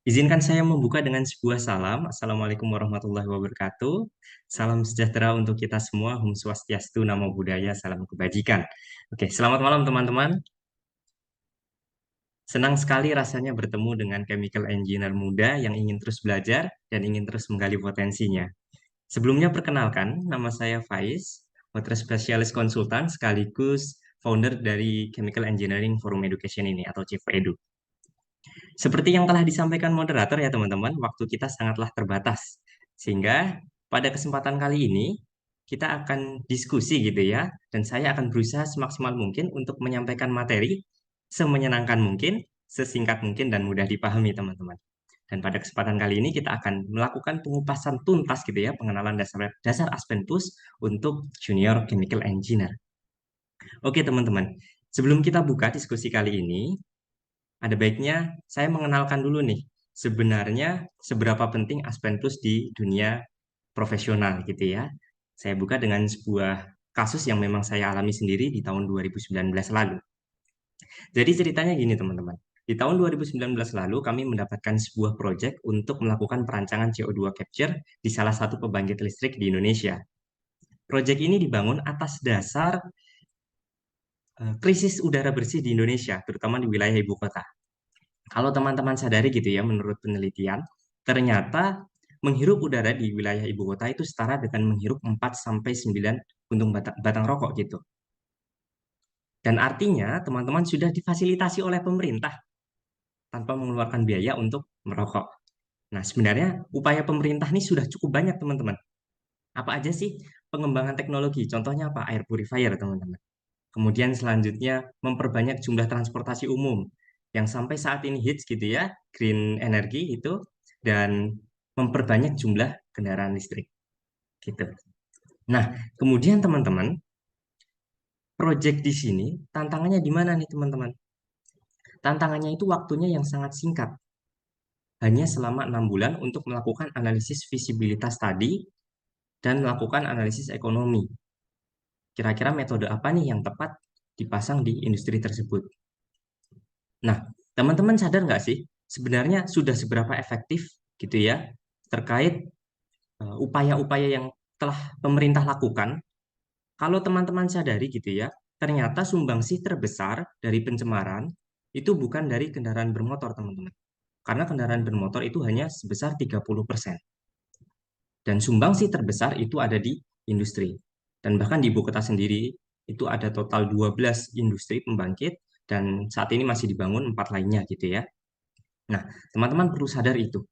Izinkan saya membuka dengan sebuah salam. Assalamualaikum warahmatullahi wabarakatuh. Salam sejahtera untuk kita semua. Om Swastiastu, Namo Buddhaya, salam kebajikan. Oke, selamat malam teman-teman. Senang sekali rasanya bertemu dengan chemical engineer muda yang ingin terus belajar dan ingin terus menggali potensinya. Sebelumnya perkenalkan, nama saya Faiz, water specialist konsultan sekaligus founder dari Chemical Engineering Forum Education ini atau CIFEDU. Seperti yang telah disampaikan moderator ya teman-teman, waktu kita sangatlah terbatas. Sehingga pada kesempatan kali ini kita akan diskusi gitu ya, dan saya akan berusaha semaksimal mungkin untuk menyampaikan materi semenyenangkan mungkin, sesingkat mungkin dan mudah dipahami teman-teman. Dan pada kesempatan kali ini kita akan melakukan pengupasan tuntas gitu ya, pengenalan dasar dasar Aspen Plus untuk junior chemical engineer. Oke teman-teman, sebelum kita buka diskusi kali ini, ada baiknya saya mengenalkan dulu nih, sebenarnya seberapa penting Aspen Plus di dunia profesional gitu ya. Saya buka dengan sebuah kasus yang memang saya alami sendiri di tahun 2019 lalu. Jadi ceritanya gini teman-teman. Di tahun 2019 lalu kami mendapatkan sebuah proyek untuk melakukan perancangan CO2 capture di salah satu pembangkit listrik di Indonesia. Proyek ini dibangun atas dasar krisis udara bersih di Indonesia, terutama di wilayah ibu kota. Kalau teman-teman sadari gitu ya, menurut penelitian, ternyata menghirup udara di wilayah ibu kota itu setara dengan menghirup 4 sampai 9 puntung batang rokok gitu. Dan artinya teman-teman sudah difasilitasi oleh pemerintah tanpa mengeluarkan biaya untuk merokok. Nah, sebenarnya upaya pemerintah ini sudah cukup banyak teman-teman. Apa aja sih pengembangan teknologi? Contohnya apa? Air purifier teman-teman. Kemudian selanjutnya memperbanyak jumlah transportasi umum yang sampai saat ini hits gitu ya, green energy itu, dan memperbanyak jumlah kendaraan listrik gitu. Nah, kemudian teman-teman, project di sini tantangannya di mana nih teman-teman? Tantangannya itu waktunya yang sangat singkat, hanya selama 6 bulan untuk melakukan analisis visibilitas tadi dan melakukan analisis ekonomi. Kira-kira metode apa nih yang tepat dipasang di industri tersebut? Nah, teman-teman sadar nggak sih, sebenarnya sudah seberapa efektif gitu ya, terkait upaya-upaya yang telah pemerintah lakukan. Kalau teman-teman sadari gitu ya, ternyata sumbangsih terbesar dari pencemaran itu bukan dari kendaraan bermotor, teman-teman. Karena kendaraan bermotor itu hanya sebesar 30%. Dan sumbangsih terbesar itu ada di industri. Dan bahkan di ibu kota sendiri itu ada total 12 industri pembangkit dan saat ini masih dibangun 4 lainnya gitu ya. Nah, teman-teman perlu sadar itu.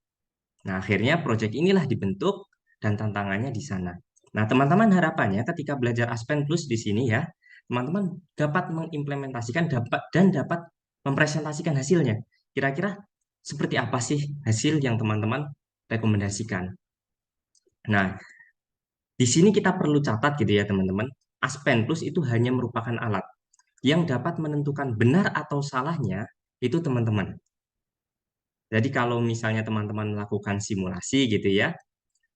Nah, akhirnya proyek inilah dibentuk dan tantangannya di sana. Nah, teman-teman harapannya ketika belajar Aspen Plus di sini ya, teman-teman dapat mengimplementasikan dapat mempresentasikan hasilnya. Kira-kira seperti apa sih hasil yang teman-teman rekomendasikan? Nah, di sini kita perlu catat gitu ya teman-teman, Aspen Plus itu hanya merupakan alat yang dapat menentukan benar atau salahnya itu teman-teman. Jadi kalau misalnya teman-teman melakukan simulasi gitu ya,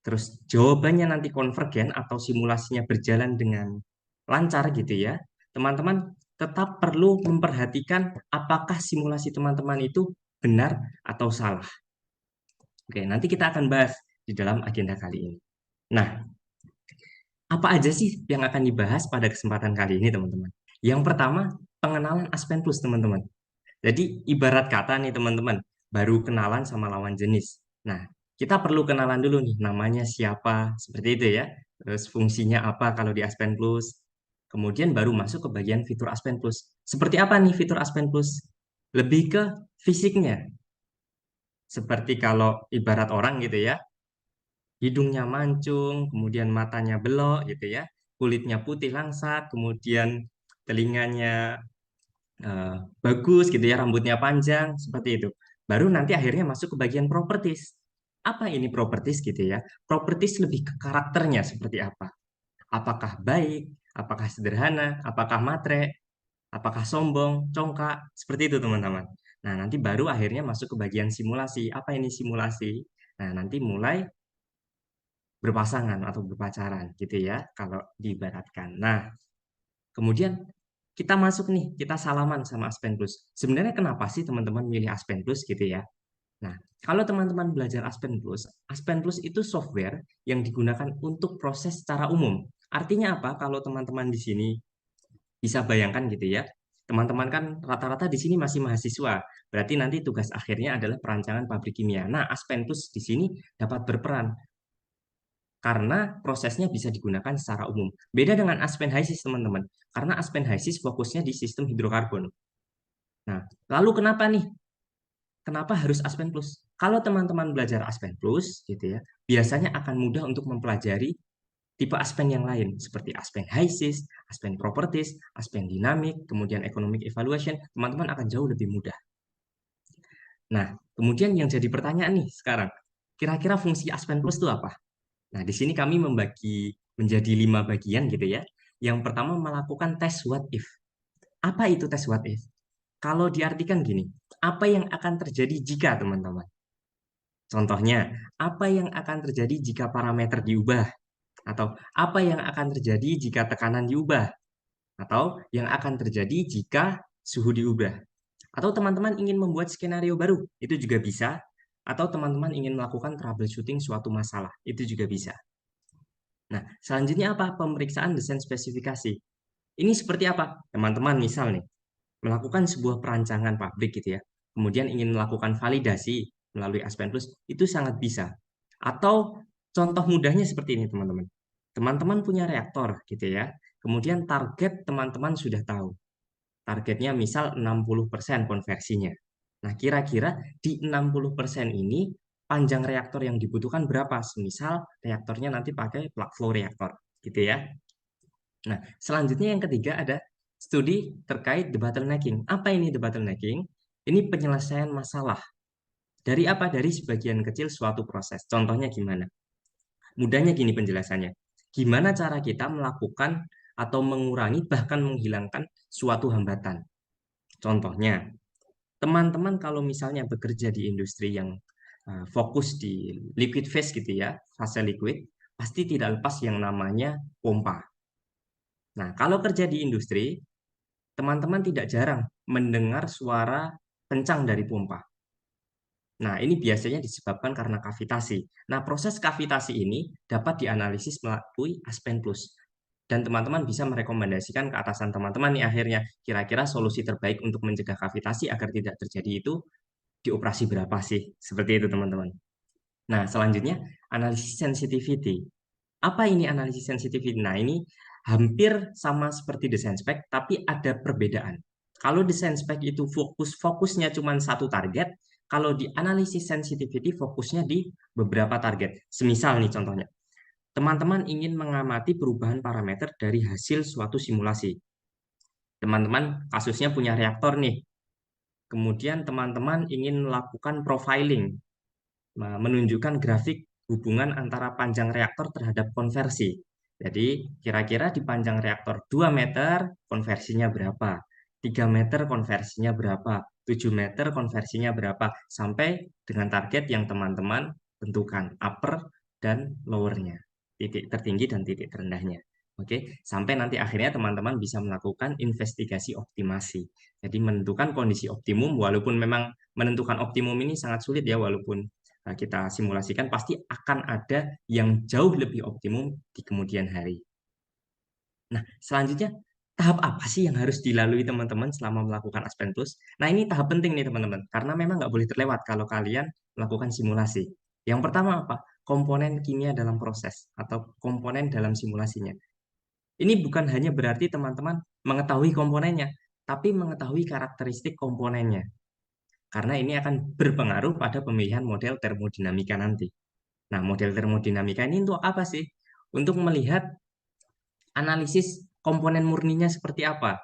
terus jawabannya nanti konvergen atau simulasinya berjalan dengan lancar gitu ya, teman-teman tetap perlu memperhatikan apakah simulasi teman-teman itu benar atau salah. Oke, nanti kita akan bahas di dalam agenda kali ini. Nah, apa aja sih yang akan dibahas pada kesempatan kali ini, teman-teman? Yang pertama, pengenalan Aspen Plus, teman-teman. Jadi, ibarat kata nih, teman-teman, baru kenalan sama lawan jenis. Nah, kita perlu kenalan dulu nih, namanya siapa, seperti itu ya. Terus fungsinya apa kalau di Aspen Plus. Kemudian baru masuk ke bagian fitur Aspen Plus. Seperti apa nih fitur Aspen Plus? Lebih ke fisiknya. Seperti kalau ibarat orang gitu ya, hidungnya mancung, kemudian matanya belok gitu ya, kulitnya putih langsat, kemudian telinganya bagus gitu ya, rambutnya panjang, seperti itu. Baru nanti akhirnya masuk ke bagian properties. Apa ini properties gitu ya? Properties lebih ke karakternya seperti apa? Apakah baik, apakah sederhana, apakah matre, apakah sombong, congkak, seperti itu teman-teman. Nah, nanti baru akhirnya masuk ke bagian simulasi. Apa ini simulasi? Nah, nanti mulai berpasangan atau berpacaran gitu ya kalau diibaratkan. Nah, kemudian kita masuk nih, kita salaman sama Aspen Plus. Sebenarnya kenapa sih teman-teman milih Aspen Plus gitu ya? Nah, kalau teman-teman belajar Aspen Plus itu software yang digunakan untuk proses secara umum. Artinya apa? Kalau teman-teman di sini bisa bayangkan gitu ya, teman-teman kan rata-rata di sini masih mahasiswa, berarti nanti tugas akhirnya adalah perancangan pabrik kimia. Nah, Aspen Plus di sini dapat berperan karena prosesnya bisa digunakan secara umum. Beda dengan Aspen HYSYS, teman-teman, karena Aspen HYSYS fokusnya di sistem hidrokarbon. Nah, lalu kenapa nih? Kenapa harus Aspen Plus? Kalau teman-teman belajar Aspen Plus, gitu ya, biasanya akan mudah untuk mempelajari tipe Aspen yang lain, seperti Aspen HYSYS, Aspen Properties, Aspen Dynamic, kemudian Economic Evaluation, teman-teman akan jauh lebih mudah. Nah, kemudian yang jadi pertanyaan nih sekarang, kira-kira fungsi Aspen Plus itu apa? Nah, di sini kami membagi menjadi 5 bagian gitu ya. Yang pertama melakukan tes what if. Apa itu tes what if? Kalau diartikan gini, apa yang akan terjadi jika teman-teman? Contohnya, apa yang akan terjadi jika parameter diubah? Atau apa yang akan terjadi jika tekanan diubah? Atau yang akan terjadi jika suhu diubah? Atau teman-teman ingin membuat skenario baru? Itu juga bisa. Atau teman-teman ingin melakukan troubleshooting suatu masalah? Itu juga bisa. Nah, selanjutnya apa? Pemeriksaan desain spesifikasi. Ini seperti apa? Teman-teman misal nih, melakukan sebuah perancangan pabrik gitu ya, kemudian ingin melakukan validasi melalui Aspen Plus, itu sangat bisa. Atau contoh mudahnya seperti ini teman-teman. Teman-teman punya reaktor gitu ya, kemudian target teman-teman sudah tahu. Targetnya misal 60% konversinya. Nah, kira-kira di 60% ini panjang reaktor yang dibutuhkan berapa? Semisal reaktornya nanti pakai plug flow reaktor gitu ya. Nah, selanjutnya yang ketiga ada studi terkait the bottlenecking. Apa ini the bottlenecking? Ini penyelesaian masalah. Dari apa? Dari sebagian kecil suatu proses. Contohnya gimana? Mudahnya gini penjelasannya. Gimana cara kita melakukan atau mengurangi bahkan menghilangkan suatu hambatan? Contohnya, teman-teman kalau misalnya bekerja di industri yang fokus di liquid phase gitu ya, fase liquid, pasti tidak lepas yang namanya pompa. Nah, kalau kerja di industri, teman-teman tidak jarang mendengar suara kencang dari pompa. Nah, ini biasanya disebabkan karena kavitasi. Nah, proses kavitasi ini dapat dianalisis melalui Aspen Plus. Dan teman-teman bisa merekomendasikan ke atasan teman-teman nih akhirnya, kira-kira solusi terbaik untuk mencegah kavitasi agar tidak terjadi itu di operasi berapa sih? Seperti itu, teman-teman. Nah, selanjutnya, analisis sensitivity. Apa ini analisis sensitivity? Nah, ini hampir sama seperti desain spek, tapi ada perbedaan. Kalau desain spek itu fokusnya cuma satu target, kalau di analisis sensitivity fokusnya di beberapa target. Semisal nih contohnya, teman-teman ingin mengamati perubahan parameter dari hasil suatu simulasi. Teman-teman kasusnya punya reaktor nih, kemudian teman-teman ingin melakukan profiling, menunjukkan grafik hubungan antara panjang reaktor terhadap konversi. Jadi, kira-kira di panjang reaktor 2 meter konversinya berapa? 3 meter konversinya berapa? 7 meter konversinya berapa? Sampai dengan target yang teman-teman tentukan, upper dan lowernya. Titik tertinggi dan titik terendahnya. Oke, sampai nanti akhirnya teman-teman bisa melakukan investigasi optimasi. Jadi menentukan kondisi optimum, walaupun memang menentukan optimum ini sangat sulit ya, walaupun kita simulasikan pasti akan ada yang jauh lebih optimum di kemudian hari. Nah, selanjutnya tahap apa sih yang harus dilalui teman-teman selama melakukan Aspen Plus? Nah, ini tahap penting nih teman-teman, karena memang nggak boleh terlewat kalau kalian melakukan simulasi. Yang pertama apa? Komponen kimia dalam proses atau komponen dalam simulasinya. Ini bukan hanya berarti teman-teman mengetahui komponennya, tapi mengetahui karakteristik komponennya. Karena ini akan berpengaruh pada pemilihan model termodinamika nanti. Nah, model termodinamika ini untuk apa sih? Untuk melihat analisis komponen murninya seperti apa,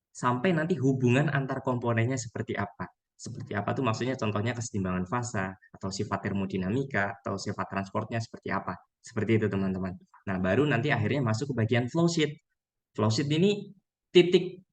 sampai nanti hubungan antar komponennya seperti apa. Seperti apa tuh maksudnya contohnya kesetimbangan fasa, atau sifat termodinamika, atau sifat transportnya seperti apa. Seperti itu teman-teman. Nah, baru nanti akhirnya masuk ke bagian flowsheet. Flowsheet ini titik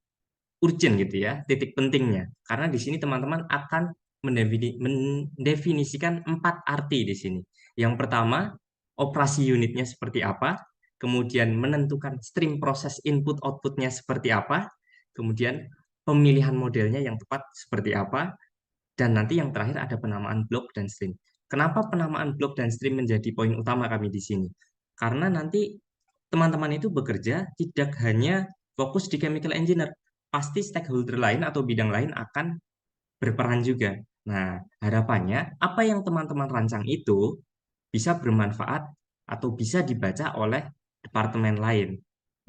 urgent gitu ya, titik pentingnya. Karena di sini teman-teman akan mendefinisikan 4 arti di sini. Yang pertama, operasi unitnya seperti apa, kemudian menentukan stream proses input outputnya seperti apa, kemudian pemilihan modelnya yang tepat seperti apa, Dan nanti yang terakhir ada penamaan blok dan stream. Kenapa penamaan blok dan stream menjadi poin utama kami di sini? Karena nanti teman-teman itu bekerja tidak hanya fokus di chemical engineer, pasti stakeholder lain atau bidang lain akan berperan juga. Nah, harapannya apa yang teman-teman rancang itu bisa bermanfaat atau bisa dibaca oleh departemen lain.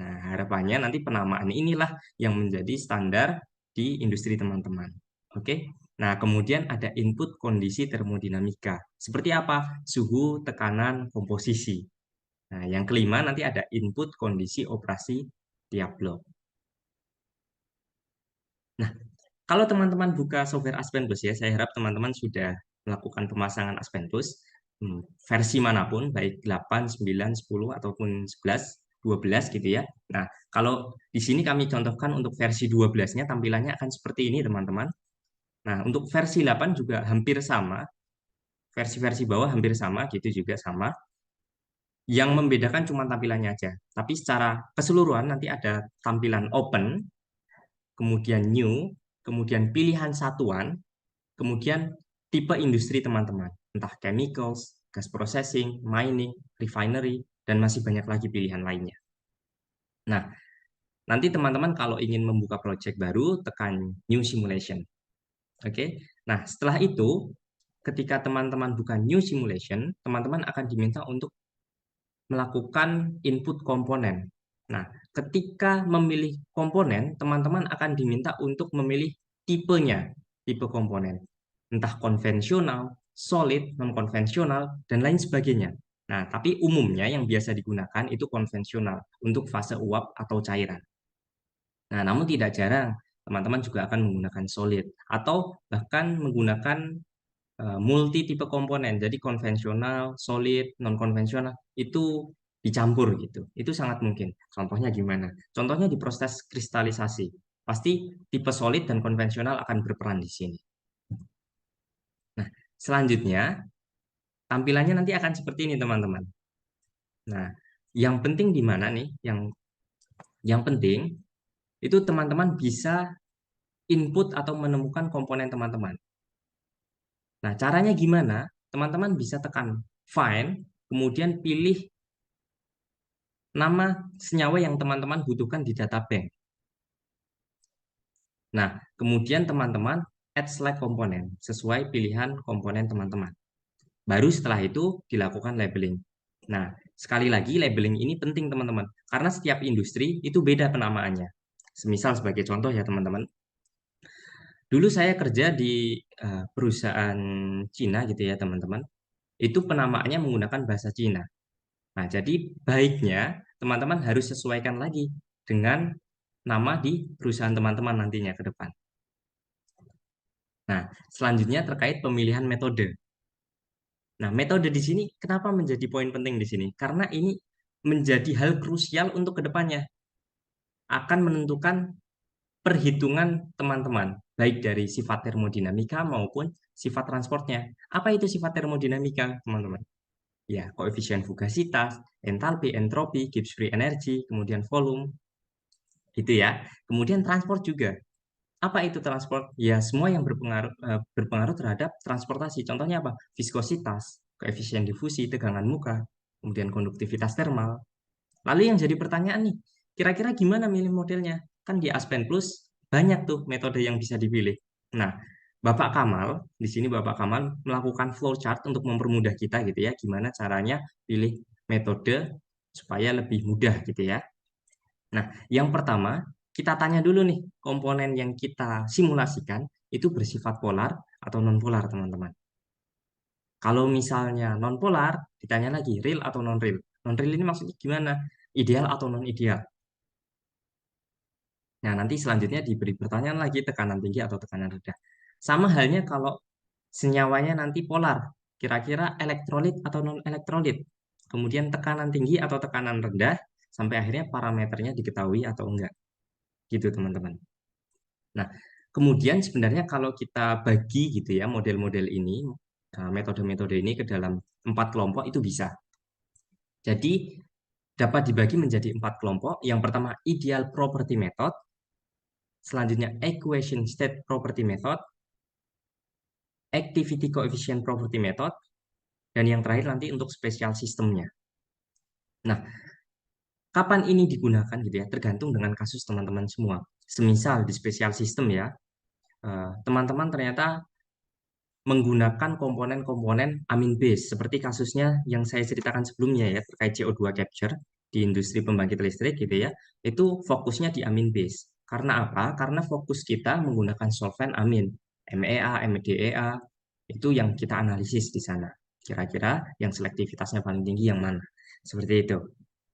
Nah, harapannya nanti penamaan inilah yang menjadi standar di industri teman-teman. Oke. Nah, kemudian ada input kondisi termodinamika. Seperti apa? Suhu, tekanan, komposisi. Nah, yang kelima nanti ada input kondisi operasi tiap blok. Nah, kalau teman-teman buka software Aspen Plus ya, saya harap teman-teman sudah melakukan pemasangan Aspen Plus versi manapun, baik 8, 9, 10, ataupun 11, 12 gitu ya. Nah, kalau di sini kami contohkan untuk versi 12-nya tampilannya akan seperti ini teman-teman. Nah, untuk versi 8 juga hampir sama, versi-versi bawah hampir sama gitu juga sama. Yang membedakan cuma tampilannya aja. Tapi secara keseluruhan nanti ada tampilan open, kemudian new, kemudian pilihan satuan, kemudian tipe industri teman-teman, entah chemicals, gas processing, mining, refinery, dan masih banyak lagi pilihan lainnya. Nah, nanti teman-teman kalau ingin membuka project baru, tekan New Simulation. Oke. Nah, setelah itu, ketika teman-teman buka New Simulation, teman-teman akan diminta untuk melakukan input komponen. Nah, ketika memilih komponen, teman-teman akan diminta untuk memilih tipenya, tipe komponen. Entah konvensional, solid, non-konvensional, dan lain sebagainya. Nah, tapi umumnya yang biasa digunakan itu konvensional untuk fase uap atau cairan. Nah, namun tidak jarang teman-teman juga akan menggunakan solid atau bahkan menggunakan multi tipe komponen. Jadi konvensional, solid, non konvensional itu dicampur gitu. Itu sangat mungkin. Contohnya gimana? Contohnya di proses kristalisasi. Pasti tipe solid dan konvensional akan berperan di sini. Nah, selanjutnya tampilannya nanti akan seperti ini teman-teman. Nah, yang penting di mana nih? Yang penting itu teman-teman bisa input atau menemukan komponen teman-teman. Nah, caranya gimana? Teman-teman bisa tekan find, kemudian pilih nama senyawa yang teman-teman butuhkan di data bank. Nah, kemudian teman-teman add select komponen sesuai pilihan komponen teman-teman. Baru setelah itu dilakukan labeling. Nah, sekali lagi labeling ini penting teman-teman, karena setiap industri itu beda penamaannya. Semisal sebagai contoh ya teman-teman, dulu saya kerja di perusahaan Cina gitu ya teman-teman, itu penamaannya menggunakan bahasa Cina. Nah, jadi baiknya teman-teman harus sesuaikan lagi dengan nama di perusahaan teman-teman nantinya ke depan. Nah, selanjutnya terkait pemilihan metode. Nah, metode di sini kenapa menjadi poin penting di sini? Karena ini menjadi hal krusial untuk ke depannya. Akan menentukan perhitungan teman-teman, baik dari sifat termodinamika maupun sifat transportnya. Apa itu sifat termodinamika, teman-teman? Ya, koefisien fugasitas, entalpi, entropi, Gibbs free energy, kemudian volume, gitu ya. Kemudian transport juga. Apa itu transport? Ya, semua yang berpengaruh terhadap transportasi. Contohnya apa? Viskositas, koefisien difusi, tegangan muka, kemudian konduktivitas termal. Lalu yang jadi pertanyaan nih, kira-kira gimana milih modelnya? Kan di Aspen Plus banyak tuh metode yang bisa dipilih. Nah, Bapak Kamal, di sini Bapak Kamal melakukan flowchart untuk mempermudah kita gitu ya, gimana caranya pilih metode supaya lebih mudah gitu ya. Nah, yang pertama, kita tanya dulu nih, komponen yang kita simulasikan itu bersifat polar atau non-polar, teman-teman. Kalau misalnya non-polar, ditanya lagi, real atau non-real. Non-real ini maksudnya gimana? Ideal atau non-ideal? Nah, nanti selanjutnya diberi pertanyaan lagi, tekanan tinggi atau tekanan rendah. Sama halnya kalau senyawanya nanti polar, kira-kira elektrolit atau non-elektrolit. Kemudian tekanan tinggi atau tekanan rendah, sampai akhirnya parameternya diketahui atau enggak. Gitu, teman-teman. Nah, kemudian sebenarnya kalau kita bagi gitu ya model-model ini, metode-metode ini ke dalam 4 kelompok itu bisa. Jadi dapat dibagi menjadi 4 kelompok. Yang pertama ideal property method, selanjutnya equation state property method, activity coefficient property method, dan yang terakhir nanti untuk special systemnya. Nah, kapan ini digunakan gitu ya, tergantung dengan kasus teman-teman semua. Semisal di special system ya, teman-teman ternyata menggunakan komponen-komponen amin base seperti kasusnya yang saya ceritakan sebelumnya ya terkait CO2 capture di industri pembangkit listrik gitu ya. Itu fokusnya di amin base. Karena apa? Karena fokus kita menggunakan solvent amin, MEA, MDEA itu yang kita analisis di sana. Kira-kira yang selektivitasnya paling tinggi yang mana? Seperti itu.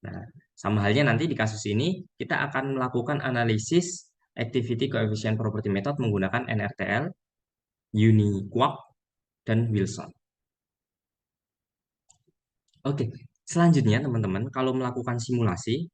Nah, sama halnya nanti di kasus ini kita akan melakukan analisis activity coefficient property method menggunakan NRTL, Uniquark, dan Wilson. Oke, selanjutnya teman-teman, kalau melakukan simulasi,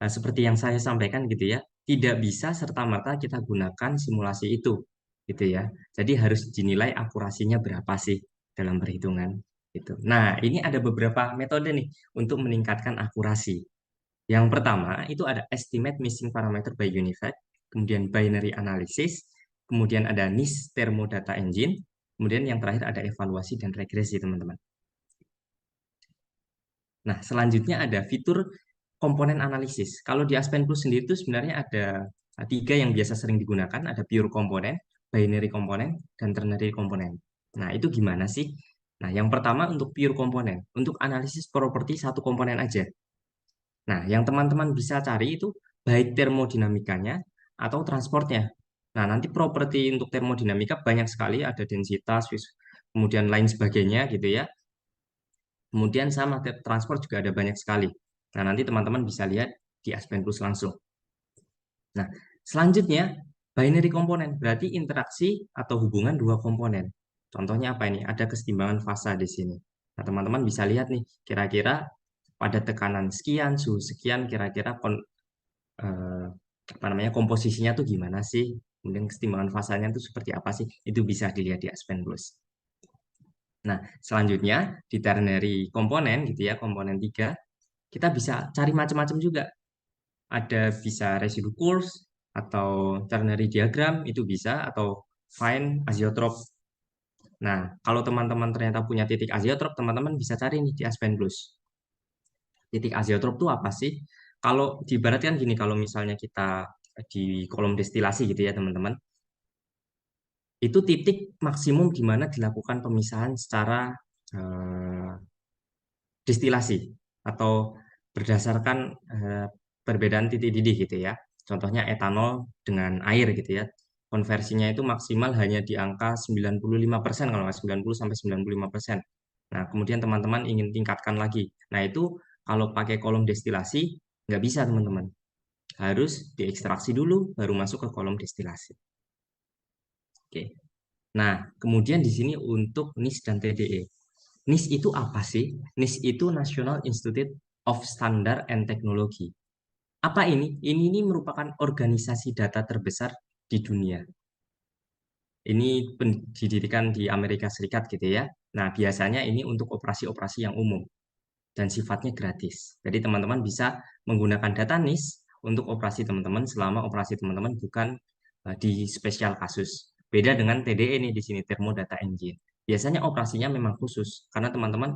seperti yang saya sampaikan gitu ya, tidak bisa serta-merta kita gunakan simulasi itu, gitu ya. Jadi harus dinilai akurasinya berapa sih dalam perhitungan. Gitu. Nah, ini ada beberapa metode nih untuk meningkatkan akurasi. Yang pertama itu ada estimate missing parameter by Univac, kemudian binary analysis, kemudian ada NIST Thermodata Engine, kemudian yang terakhir ada evaluasi dan regresi teman-teman. Nah, selanjutnya ada fitur komponen analisis. Kalau di Aspen Plus sendiri itu sebenarnya ada tiga yang biasa sering digunakan, ada pure komponen, binary komponen, dan ternary komponen. Nah, itu gimana sih? Nah, yang pertama untuk pure komponen, untuk analisis properti satu komponen aja. Nah, yang teman-teman bisa cari itu baik termodinamikanya atau transportnya. Nah, nanti properti untuk termodinamika banyak sekali, ada densitas, kemudian lain sebagainya gitu ya. Kemudian sama transport juga ada banyak sekali. Nah, nanti teman-teman bisa lihat di Aspen Plus langsung. Nah, selanjutnya binary komponen berarti interaksi atau hubungan dua komponen. Contohnya apa ini? Ada kesetimbangan fasa di sini. Nah, teman-teman bisa lihat nih, kira-kira pada tekanan sekian, suhu sekian, kira-kira eh, apa namanya komposisinya tuh gimana sih? Kemudian kesetimbangan fasanya tuh seperti apa sih? Itu bisa dilihat di Aspen Plus. Nah, selanjutnya di ternary komponen gitu ya, komponen 3 kita bisa cari macam-macam juga. Ada bisa residu course atau ternary diagram itu bisa atau find azeotrope. Nah, kalau teman-teman ternyata punya titik azeotrope, teman-teman bisa cari nih di Aspen Plus. Titik azeotrope itu apa sih? Kalau diibaratkan gini, kalau misalnya kita di kolom destilasi gitu ya, teman-teman, itu titik maksimum di mana dilakukan pemisahan secara eh, destilasi atau berdasarkan perbedaan titik didih gitu ya. Contohnya etanol dengan air gitu ya. Konversinya itu maksimal hanya di angka 95% kalau nggak 90 sampai 95%. Nah, kemudian teman-teman ingin tingkatkan lagi. Nah, itu kalau pakai kolom destilasi nggak bisa teman-teman. Harus diekstraksi dulu baru masuk ke kolom destilasi. Oke. Nah, kemudian di sini untuk NIS dan TDE. NIS itu apa sih? NIS itu National Institute of Standard and Technology. Apa ini? Ini merupakan organisasi data terbesar di dunia. Ini didirikan di Amerika Serikat gitu ya. Nah, biasanya ini untuk operasi-operasi yang umum dan sifatnya gratis. Jadi teman-teman bisa menggunakan data NIS untuk operasi teman-teman selama operasi teman-teman bukan di spesial kasus. Beda dengan TDE nih di sini Thermo Data Engine. Biasanya operasinya memang khusus karena teman-teman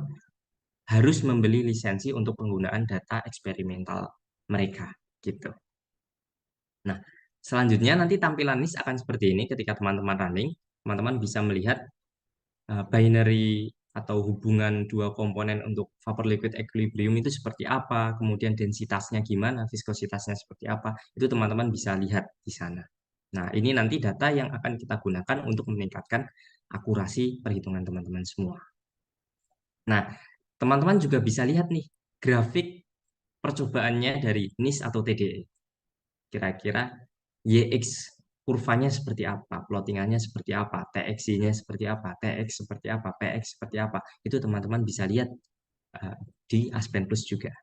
harus membeli lisensi untuk penggunaan data eksperimental mereka gitu. Nah, selanjutnya nanti tampilan NIS akan seperti ini ketika teman-teman running. Teman-teman bisa melihat binary atau hubungan dua komponen untuk vapor liquid equilibrium itu seperti apa, kemudian densitasnya gimana, viskositasnya seperti apa, itu teman-teman bisa lihat di sana. Nah, ini nanti data yang akan kita gunakan untuk meningkatkan akurasi perhitungan teman-teman semua. Nah, teman-teman juga bisa lihat nih grafik percobaannya dari NIS atau TDE. Kira-kira YX kurvanya seperti apa, plottingannya seperti apa, TXY-nya seperti apa, TX seperti apa, PX seperti apa. Itu teman-teman bisa lihat di Aspen Plus juga.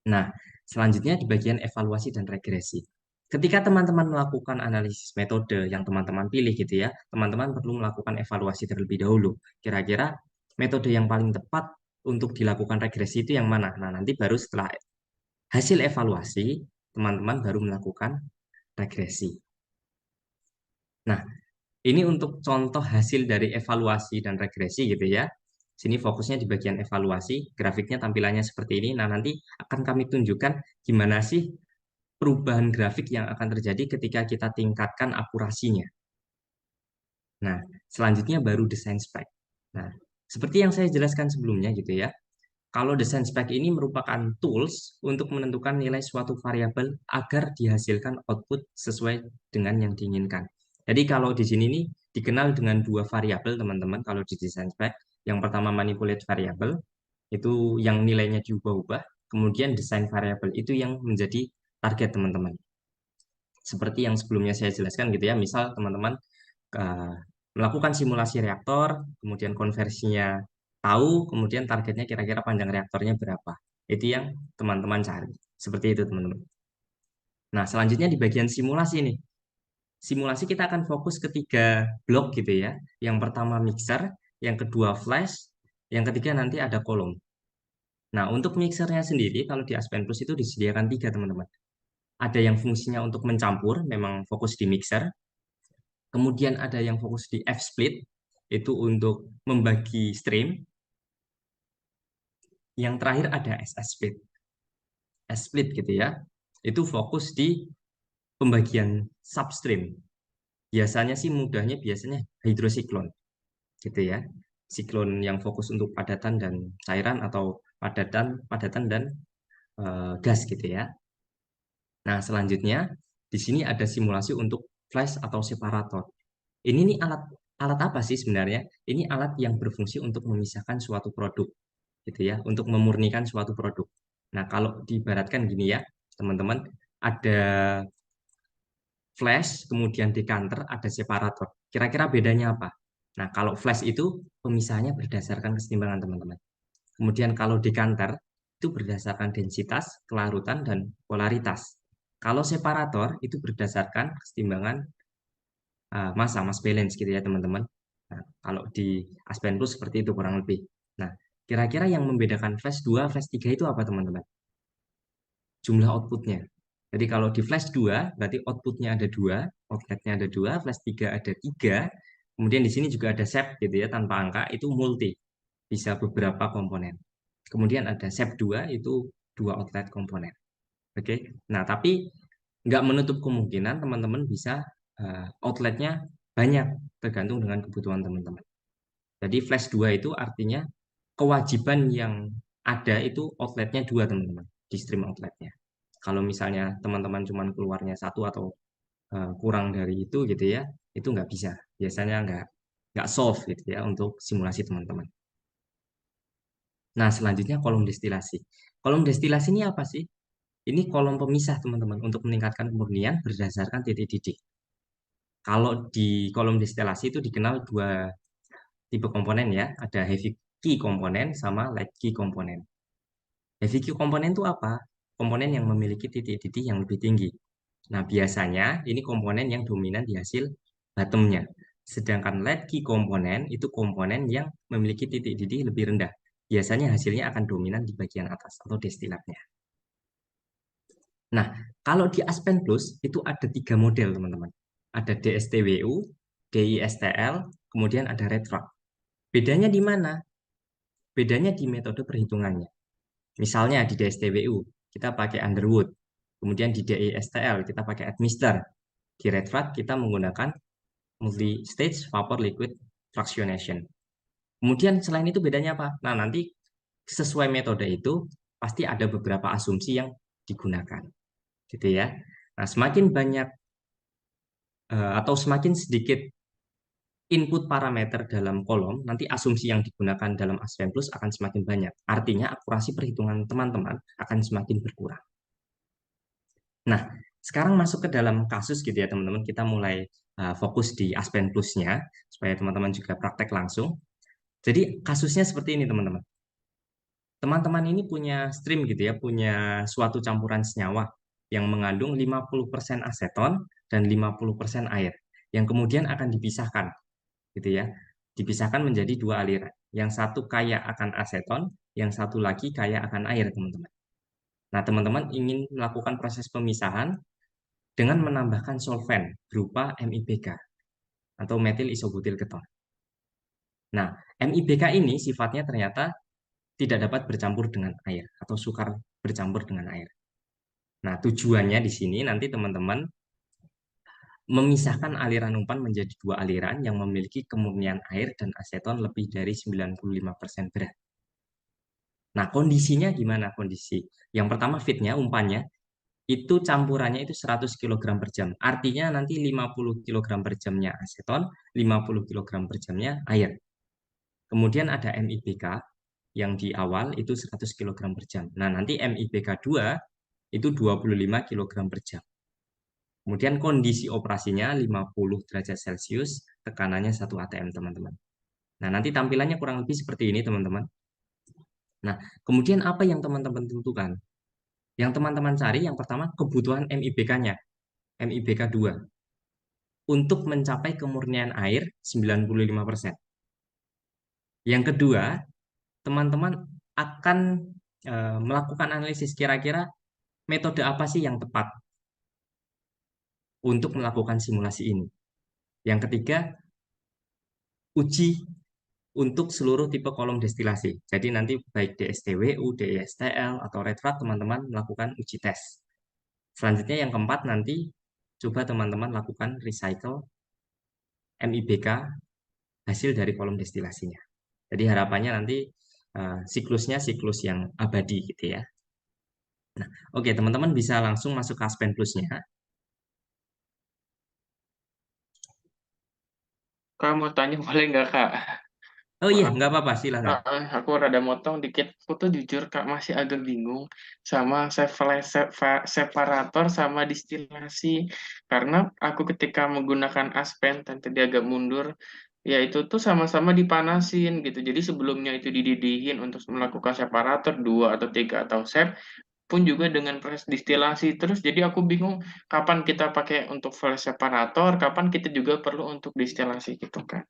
Nah, selanjutnya di bagian evaluasi dan regresi. Ketika teman-teman melakukan analisis metode yang teman-teman pilih gitu ya, teman-teman perlu melakukan evaluasi terlebih dahulu. Kira-kira metode yang paling tepat untuk dilakukan regresi itu yang mana? Nah, nanti baru setelah hasil evaluasi, teman-teman baru melakukan regresi. Nah, Ini untuk contoh hasil dari evaluasi dan regresi gitu ya. Sini fokusnya di bagian evaluasi, grafiknya tampilannya seperti ini. Nah, nanti akan kami tunjukkan gimana sih perubahan grafik yang akan terjadi ketika kita tingkatkan akurasinya. Nah, selanjutnya baru desain spek. Nah, seperti yang saya jelaskan sebelumnya gitu ya. Kalau desain spek ini merupakan tools untuk menentukan nilai suatu variabel agar dihasilkan output sesuai dengan yang diinginkan. Jadi kalau di sini nih dikenal dengan dua variabel teman-teman kalau di desain spek. Yang pertama manipulate variabel, itu yang nilainya diubah-ubah. Kemudian desain variabel itu yang menjadi target teman-teman. Seperti yang sebelumnya saya jelaskan gitu ya, misal teman-teman uh, melakukan simulasi reaktor, kemudian konversinya tahu, kemudian targetnya kira-kira panjang reaktornya berapa. Itu yang teman-teman cari. Seperti itu teman-teman. Nah, selanjutnya di bagian simulasi nih. Simulasi kita akan fokus ke tiga blok gitu ya. Yang pertama mixer, yang kedua flash, yang ketiga nanti ada kolom. Nah, untuk mixernya sendiri, kalau di Aspen Plus itu disediakan tiga teman-teman. Ada yang fungsinya untuk mencampur, memang fokus di mixer. Kemudian ada yang fokus di F-split, itu untuk membagi stream. Yang terakhir ada SS-split. S-split gitu ya. Itu fokus di pembagian substream. Biasanya sih mudahnya biasanya hidrosiklon gitu ya. Siklon yang fokus untuk padatan dan cairan atau padatan padatan dan gas gitu ya. Nah, selanjutnya di sini ada simulasi untuk flash atau separator. Ini nih alat alat apa sih sebenarnya? Ini alat yang berfungsi untuk memisahkan suatu produk gitu ya, untuk memurnikan suatu produk. Nah, kalau diibaratkan gini ya, teman-teman, ada flash, kemudian decanter, ada separator. Kira-kira bedanya apa? Nah, kalau flash itu pemisahnya berdasarkan kesetimbangan teman-teman. Kemudian kalau decanter itu berdasarkan densitas, kelarutan, dan polaritas. Kalau separator itu berdasarkan kesetimbangan massa, mass balance gitu ya teman-teman. Nah, kalau di Aspen Plus seperti itu kurang lebih. Nah, kira-kira yang membedakan flash 2, flash 3 itu apa teman-teman? Jumlah outputnya. Jadi kalau di flash 2 berarti outputnya ada 2, outletnya ada 2, flash 3 ada 3. Kemudian di sini juga ada SEP gitu ya, tanpa angka, itu multi. Bisa beberapa komponen. Kemudian ada SEP 2 itu dua outlet komponen. Oke. Nah, tapi nggak menutup kemungkinan teman-teman bisa outletnya banyak, tergantung dengan kebutuhan teman-teman. Jadi flash 2 itu artinya kewajiban yang ada itu outletnya 2 teman-teman, di stream outletnya. Kalau misalnya teman-teman cuma keluarnya satu atau kurang dari itu gitu ya, itu nggak bisa. Biasanya nggak solve gitu ya untuk simulasi teman-teman. Nah, selanjutnya kolom destilasi. Kolom destilasi ini apa sih? Ini kolom pemisah teman-teman untuk meningkatkan kemurnian berdasarkan titik didih. Kalau di kolom destilasi itu dikenal dua tipe komponen ya, ada heavy key komponen sama light key komponen. Heavy key komponen itu apa? Komponen yang memiliki titik didih yang lebih tinggi. Nah, biasanya ini komponen yang dominan di hasil bottomnya. Sedangkan light key komponen itu komponen yang memiliki titik didih lebih rendah. Biasanya hasilnya akan dominan di bagian atas atau destilatnya. Nah, kalau di Aspen Plus itu ada tiga model, teman-teman. Ada DSTWU, DISTL, kemudian ada RedRock. Bedanya di mana? Bedanya di metode perhitungannya. Misalnya di DSTWU, kita pakai Underwood. Kemudian di DISTL, kita pakai Admister. Di RedRock, kita menggunakan multi-stage vapor liquid fractionation. Kemudian selain itu bedanya apa? Nah, nanti sesuai metode itu, pasti ada beberapa asumsi yang digunakan. Gitu ya. Nah, semakin banyak atau semakin sedikit input parameter dalam kolom, nanti asumsi yang digunakan dalam Aspen Plus akan semakin banyak. Artinya akurasi perhitungan teman-teman akan semakin berkurang. Nah, sekarang masuk ke dalam kasus gitu ya teman-teman. Kita mulai fokus di Aspen Plus-nya, supaya teman-teman juga praktek langsung. Jadi kasusnya seperti ini teman-teman. Teman-teman ini punya stream gitu ya, punya suatu campuran senyawa yang mengandung 50% aseton dan 50% air, yang kemudian akan dipisahkan gitu ya. Dipisahkan menjadi dua aliran. Yang satu kaya akan aseton, yang satu lagi kaya akan air, teman-teman. Nah, teman-teman ingin melakukan proses pemisahan dengan menambahkan solvent berupa MIBK atau metil isobutil keton. Nah, MIBK ini sifatnya ternyata tidak dapat bercampur dengan air atau sukar bercampur dengan air. Nah, tujuannya di sini nanti teman-teman memisahkan aliran umpan menjadi dua aliran yang memiliki kemurnian air dan aseton lebih dari 95% berat. Nah, kondisinya gimana kondisi? Yang pertama fitnya, umpannya, itu campurannya itu 100 kg per jam. Artinya nanti 50 kg per jamnya aseton, 50 kg per jamnya air. Kemudian ada MIBK yang di awal itu 100 kg per jam. Nah, nanti MIBK 2 itu 25 kg per jam. Kemudian kondisi operasinya 50 derajat Celcius, tekanannya 1 atm, teman-teman. Nah, nanti tampilannya kurang lebih seperti ini, teman-teman. Nah, kemudian apa yang teman-teman tentukan? Yang teman-teman cari yang pertama kebutuhan MIBK-nya, MIBK 2, untuk mencapai kemurnian air 95%. Yang kedua, teman-teman akan melakukan analisis kira-kira metode apa sih yang tepat untuk melakukan simulasi ini. Yang ketiga, uji untuk seluruh tipe kolom destilasi. Jadi nanti baik DSTWU, DISTL, atau Redfrat teman-teman melakukan uji tes. Selanjutnya yang keempat nanti coba teman-teman lakukan recycle MIBK hasil dari kolom destilasinya. Jadi harapannya nanti siklusnya siklus yang abadi gitu ya. Nah, oke teman-teman bisa langsung masuk ke Aspen Plus-nya. Kak mau tanya boleh nggak Kak? Oh iya, Maaf, nggak apa-apa, silahkan. aku rada motong dikit. Aku tuh jujur Kak masih agak bingung sama separator sama distilasi. Karena aku ketika menggunakan Aspen dan tadi agak mundur, ya itu tuh sama-sama dipanasin gitu. Jadi sebelumnya itu dididihin untuk melakukan separator 2 atau 3 atau sep pun juga dengan proses distilasi. Terus jadi aku bingung kapan kita pakai untuk flash separator, kapan kita juga perlu untuk distilasi gitu Kak.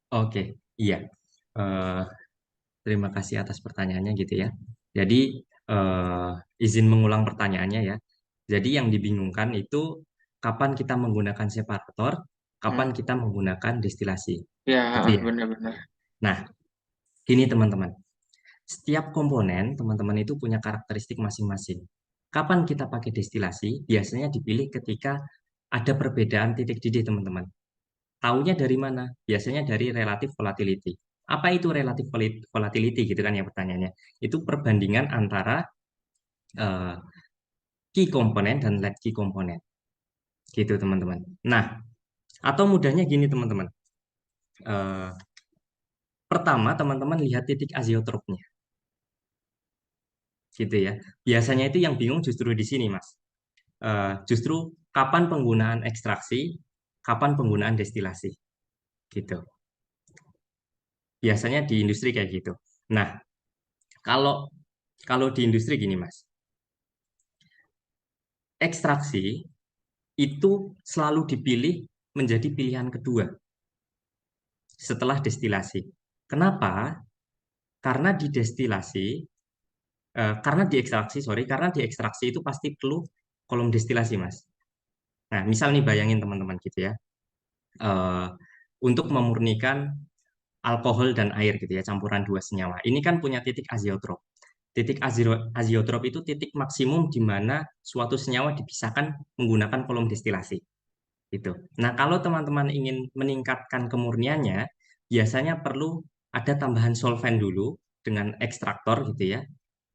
Oke, iya. Eh, Terima kasih atas pertanyaannya gitu ya. Jadi eh, izin mengulang pertanyaannya ya. Jadi yang dibingungkan itu kapan kita menggunakan separator, kapan Hmm. kita menggunakan destilasi. Ya, Gitu ya. benar-benar. Nah, gini teman-teman. Setiap komponen teman-teman itu punya karakteristik masing-masing. Kapan kita pakai destilasi? Biasanya dipilih ketika ada perbedaan titik didih teman-teman. Taunya dari mana? Biasanya dari relatif volatility. Apa itu relatif volatility gitu kan ya pertanyaannya? Itu perbandingan antara eh, key komponen dan late key komponen. Gitu teman-teman. Nah, atau mudahnya gini teman-teman. Eh, Pertama teman-teman lihat titik azeotropnya. Gitu ya. Biasanya itu yang bingung justru di sini, Mas. Justru kapan penggunaan ekstraksi, kapan penggunaan destilasi. Gitu. Biasanya di industri kayak gitu. Nah, kalau kalau di industri gini, Mas. Ekstraksi itu selalu dipilih menjadi pilihan kedua setelah destilasi. Kenapa? Karena di destilasi, karena di ekstraksi, sorry, karena di ekstraksi itu pasti perlu kolom destilasi, Mas. Nah, misal nih bayangin teman-teman gitu ya, eh, untuk memurnikan alkohol dan air gitu ya, campuran dua senyawa. Ini kan punya titik azeotrop. Titik azeotrop itu titik maksimum di mana suatu senyawa dipisahkan menggunakan kolom destilasi. Gitu. Nah, kalau teman-teman ingin meningkatkan kemurniannya, biasanya perlu ada tambahan solvent dulu dengan ekstraktor gitu ya,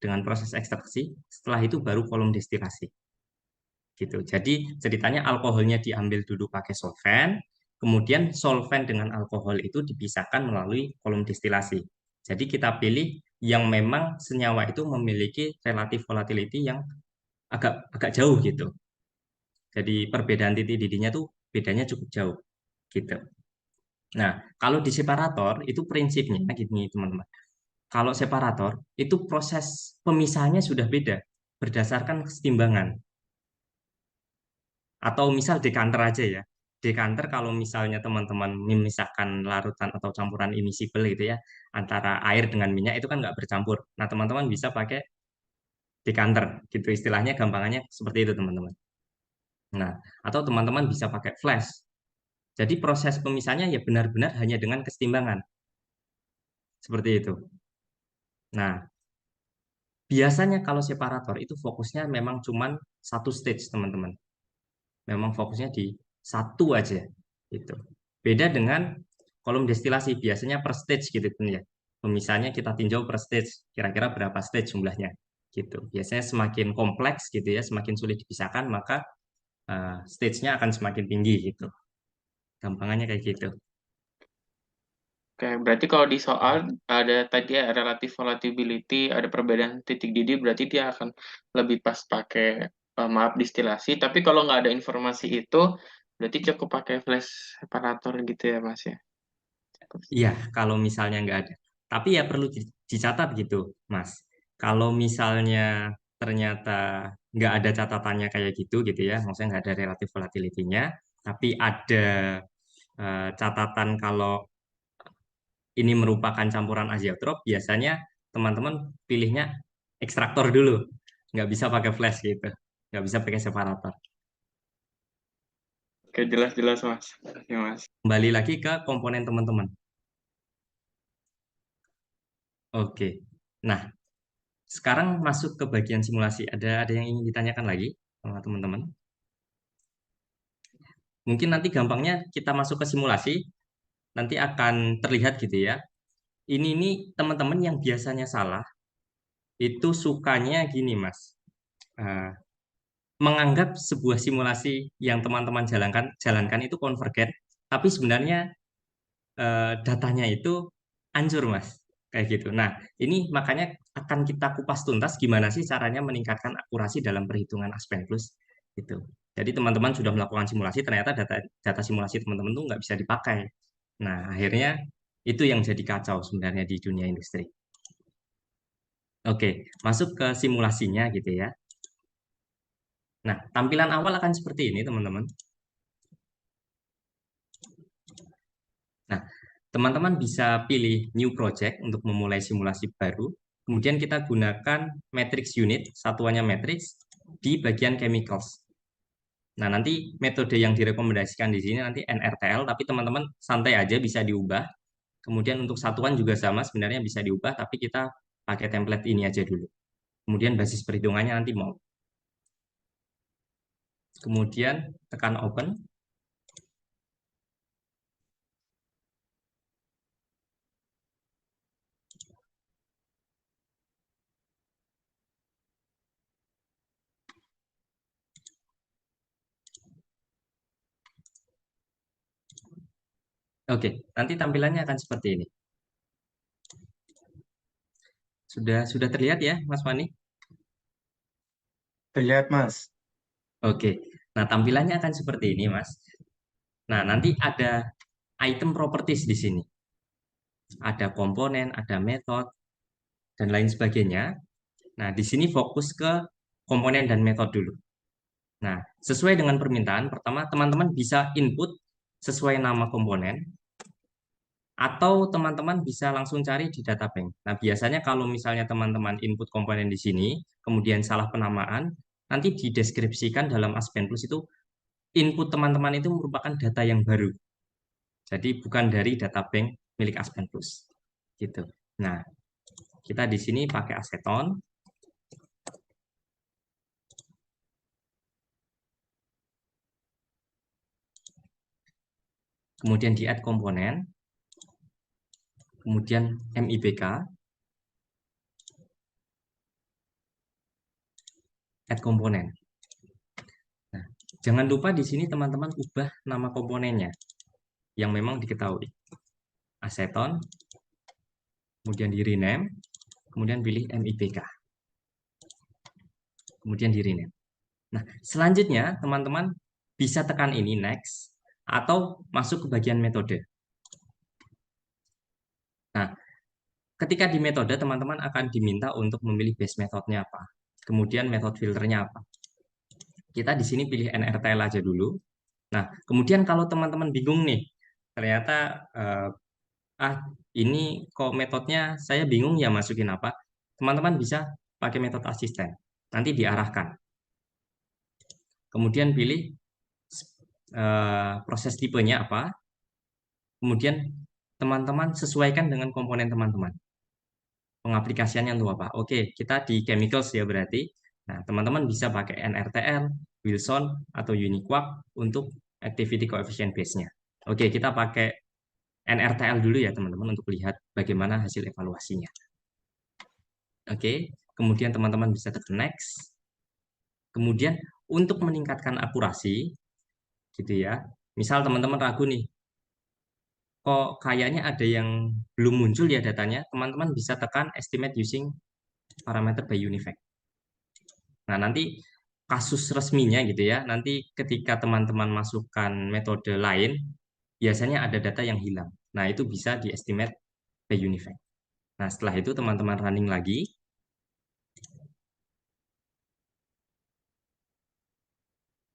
dengan proses ekstraksi. Setelah itu baru kolom destilasi. Gitu. Jadi ceritanya alkoholnya diambil dulu pakai solvent, kemudian solvent dengan alkohol itu dipisahkan melalui kolom destilasi. Jadi kita pilih yang memang senyawa itu memiliki relatif volatility yang agak agak jauh gitu. Jadi perbedaan titik didihnya tuh bedanya cukup jauh gitu. Nah, kalau di separator itu prinsipnya gini teman-teman. Kalau separator itu proses pemisahannya sudah beda berdasarkan kesetimbangan. Atau misal dekanter aja ya. Dekanter kalau misalnya teman-teman memisahkan larutan atau campuran immiscible gitu ya antara air dengan minyak itu kan nggak bercampur. Nah, teman-teman bisa pakai dekanter gitu istilahnya gampangannya seperti itu teman-teman. Nah, atau teman-teman bisa pakai flash. Jadi proses pemisahnya ya benar-benar hanya dengan kesetimbangan. Seperti itu. Nah, biasanya kalau separator itu fokusnya memang cuman satu stage, teman-teman. Memang fokusnya di satu aja. Itu. Beda dengan kolom destilasi, biasanya per stage gitu kan ya. Pemisahnya kita tinjau per stage, kira-kira berapa stage jumlahnya. Gitu. Biasanya semakin kompleks gitu ya, semakin sulit dipisahkan, maka stage-nya akan semakin tinggi gitu. Gampangannya kayak gitu. Oke, berarti kalau di soal ada tadi ya relative volatility, ada perbedaan titik didih, berarti dia akan lebih pas pakai maaf distilasi. Tapi kalau nggak ada informasi itu, berarti cukup pakai flash separator gitu ya, Mas ya. Iya, kalau misalnya nggak ada. Tapi ya perlu dicatat gitu, Mas. Kalau misalnya ternyata nggak ada catatannya kayak gitu ya, maksudnya nggak ada relative volatility-nya, tapi ada catatan kalau ini merupakan campuran azeotrop, biasanya teman-teman pilihnya ekstraktor dulu. Nggak bisa pakai flash gitu. Nggak bisa pakai separator. Oke, jelas-jelas, Mas. Ya, Mas. Kembali lagi ke komponen teman-teman. Oke. Nah, sekarang masuk ke bagian simulasi. Ada yang ingin ditanyakan lagi sama teman-teman? Mungkin nanti gampangnya kita masuk ke simulasi, nanti akan terlihat gitu ya. Ini nih teman-teman yang biasanya salah, itu sukanya gini, Mas. Eh, Menganggap sebuah simulasi yang teman-teman jalankan itu convergent, tapi sebenarnya datanya itu hancur, Mas. Kayak gitu. Nah, ini makanya akan kita kupas tuntas gimana sih caranya meningkatkan akurasi dalam perhitungan Aspen Plus gitu. Jadi teman-teman sudah melakukan simulasi, ternyata data simulasi teman-teman tuh nggak bisa dipakai. Nah, akhirnya itu yang jadi kacau sebenarnya di dunia industri. Oke, masuk ke simulasinya gitu ya. Nah, tampilan awal akan seperti ini, teman-teman. Nah, teman-teman bisa pilih new project untuk memulai simulasi baru. Kemudian kita gunakan matrix unit, satuannya matrix, di bagian chemicals. Nah, nanti metode yang direkomendasikan di sini nanti NRTL, tapi teman-teman santai aja bisa diubah. Kemudian untuk satuan juga sama, sebenarnya bisa diubah, tapi kita pakai template ini aja dulu. Kemudian basis perhitungannya nanti mau. Kemudian tekan open. Oke, nanti tampilannya akan seperti ini. Sudah terlihat ya, Mas Fani? Terlihat, Mas. Oke. Nah, tampilannya akan seperti ini, Mas. Nah, nanti ada item properties di sini. Ada komponen, ada metode, dan lain sebagainya. Nah, di sini fokus ke komponen dan metode dulu. Nah, sesuai dengan permintaan, pertama teman-teman bisa input sesuai nama komponen, atau teman-teman bisa langsung cari di data bank. Nah, biasanya kalau misalnya teman-teman input komponen di sini, kemudian salah penamaan, nanti dideskripsikan dalam Aspen Plus itu input teman-teman itu merupakan data yang baru. Jadi bukan dari data bank milik Aspen Plus. Gitu. Nah, kita di sini pakai aseton. Kemudian di add komponen. Kemudian MIBK. Add komponen. Nah, jangan lupa di sini teman-teman ubah nama komponennya yang memang diketahui. Aseton, kemudian di rename, kemudian pilih MIBK. Kemudian di rename. Nah, selanjutnya teman-teman bisa tekan ini next atau masuk ke bagian metode. Nah, ketika di metode teman-teman akan diminta untuk memilih base methodenya apa. Kemudian metode filternya apa. Kita di sini pilih NRTL aja dulu. Nah, kemudian kalau teman-teman bingung nih, ternyata ini kok metodenya saya bingung ya masukin apa. Teman-teman bisa pakai metode asisten. Nanti diarahkan. Kemudian pilih proses tipenya apa, kemudian teman-teman sesuaikan dengan komponen teman-teman. Pengaplikasiannya untuk apa? Oke, kita di chemicals ya berarti. Nah, teman-teman bisa pakai NRTL, Wilson, atau Uniquark untuk activity coefficient base-nya. Oke, kita pakai NRTL dulu ya teman-teman untuk lihat bagaimana hasil evaluasinya. Oke, kemudian teman-teman bisa tekan next. Kemudian untuk meningkatkan akurasi, gitu ya. Misal teman-teman ragu nih, kok kayaknya ada yang belum muncul ya datanya, teman-teman bisa tekan estimate using parameter by Unifact. Nah, nanti kasus resminya gitu ya, nanti ketika teman-teman masukkan metode lain, biasanya ada data yang hilang. Nah, itu bisa di estimate by Unifact. Nah, setelah itu teman-teman running lagi.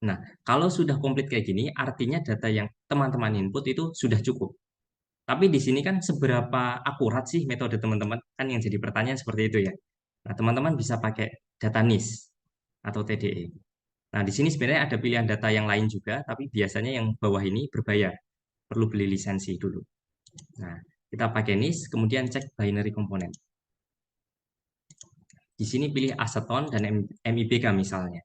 Nah, kalau sudah komplit kayak gini, artinya data yang teman-teman input itu sudah cukup. Tapi di sini kan seberapa akurat sih metode teman-teman? Kan yang jadi pertanyaan seperti itu ya. Nah, teman-teman bisa pakai data NIS atau TDE. Nah, di sini sebenarnya ada pilihan data yang lain juga, tapi biasanya yang bawah ini berbayar. Perlu beli lisensi dulu. Nah, kita pakai NIS, kemudian cek binary komponen. Di sini pilih aseton dan MIBK misalnya.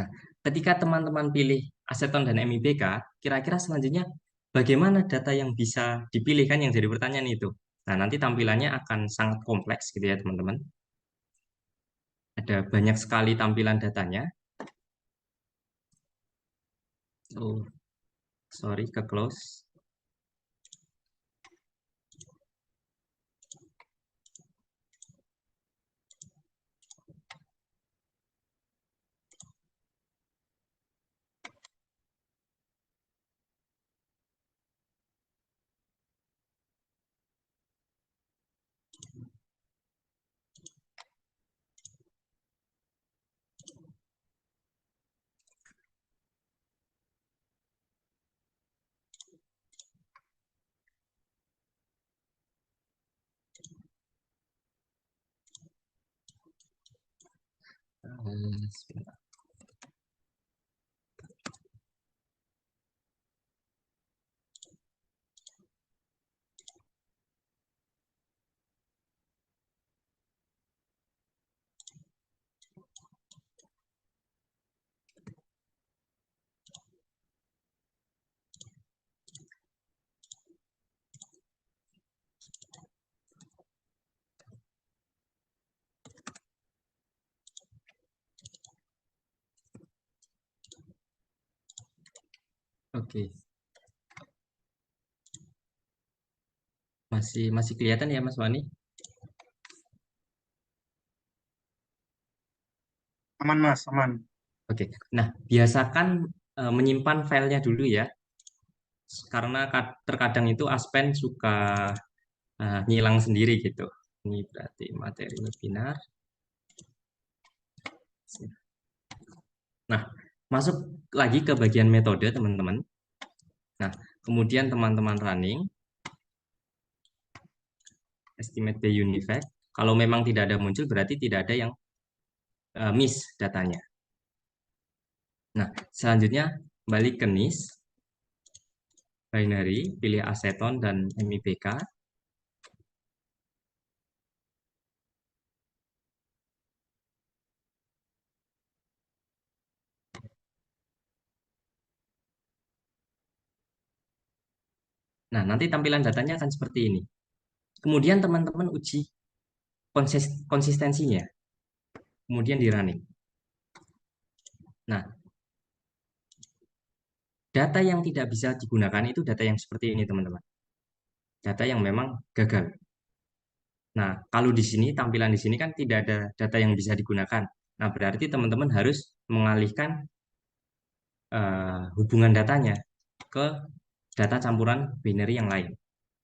Nah, ketika teman-teman pilih aseton dan MIBK, kira-kira selanjutnya bagaimana data yang bisa dipilih kan yang jadi pertanyaan itu. Nah, nanti tampilannya akan sangat kompleks gitu ya teman-teman. Ada banyak sekali tampilan datanya. Oh, sorry ke close. Sebentar. Oke, masih masih kelihatan ya Mas Wani? Aman Mas, aman. Oke. Nah, biasakan menyimpan filenya dulu ya, karena terkadang itu Aspen suka ngilang sendiri gitu. Ini berarti materi webinar. Nah, masuk lagi ke bagian metode, teman-teman. Nah, kemudian teman-teman running, estimate the unifact. Kalau memang tidak ada muncul, berarti tidak ada yang miss datanya. Nah, selanjutnya balik ke NIS, binary, pilih aseton dan MIBK. Nah, nanti tampilan datanya akan seperti ini. Kemudian teman-teman uji konsistensinya, kemudian di running. Nah, data yang tidak bisa digunakan itu data yang seperti ini, teman-teman. Data yang memang gagal. Nah, kalau di sini, tampilan di sini kan tidak ada data yang bisa digunakan. Nah, berarti teman-teman harus mengalihkan hubungan datanya ke data campuran binary yang lain.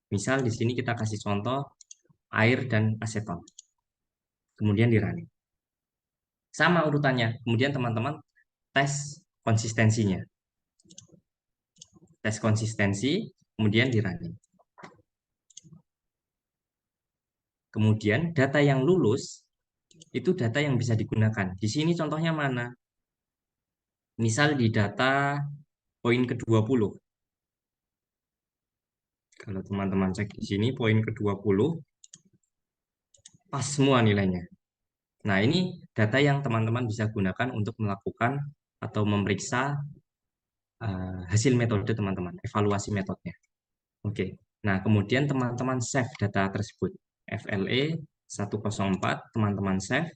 Misal di sini kita kasih contoh air dan aseton. Kemudian di running. Sama urutannya. Kemudian teman-teman tes konsistensinya. Tes konsistensi, kemudian di running. Kemudian data yang lulus itu data yang bisa digunakan. Di sini contohnya mana? Misal di data poin ke-20. Kalau teman-teman cek di sini, poin ke-20, pas semua nilainya. Nah, ini data yang teman-teman bisa gunakan untuk melakukan atau memeriksa hasil metode teman-teman, evaluasi metodenya. Oke. Nah, kemudian teman-teman save data tersebut. FLE 104, teman-teman save.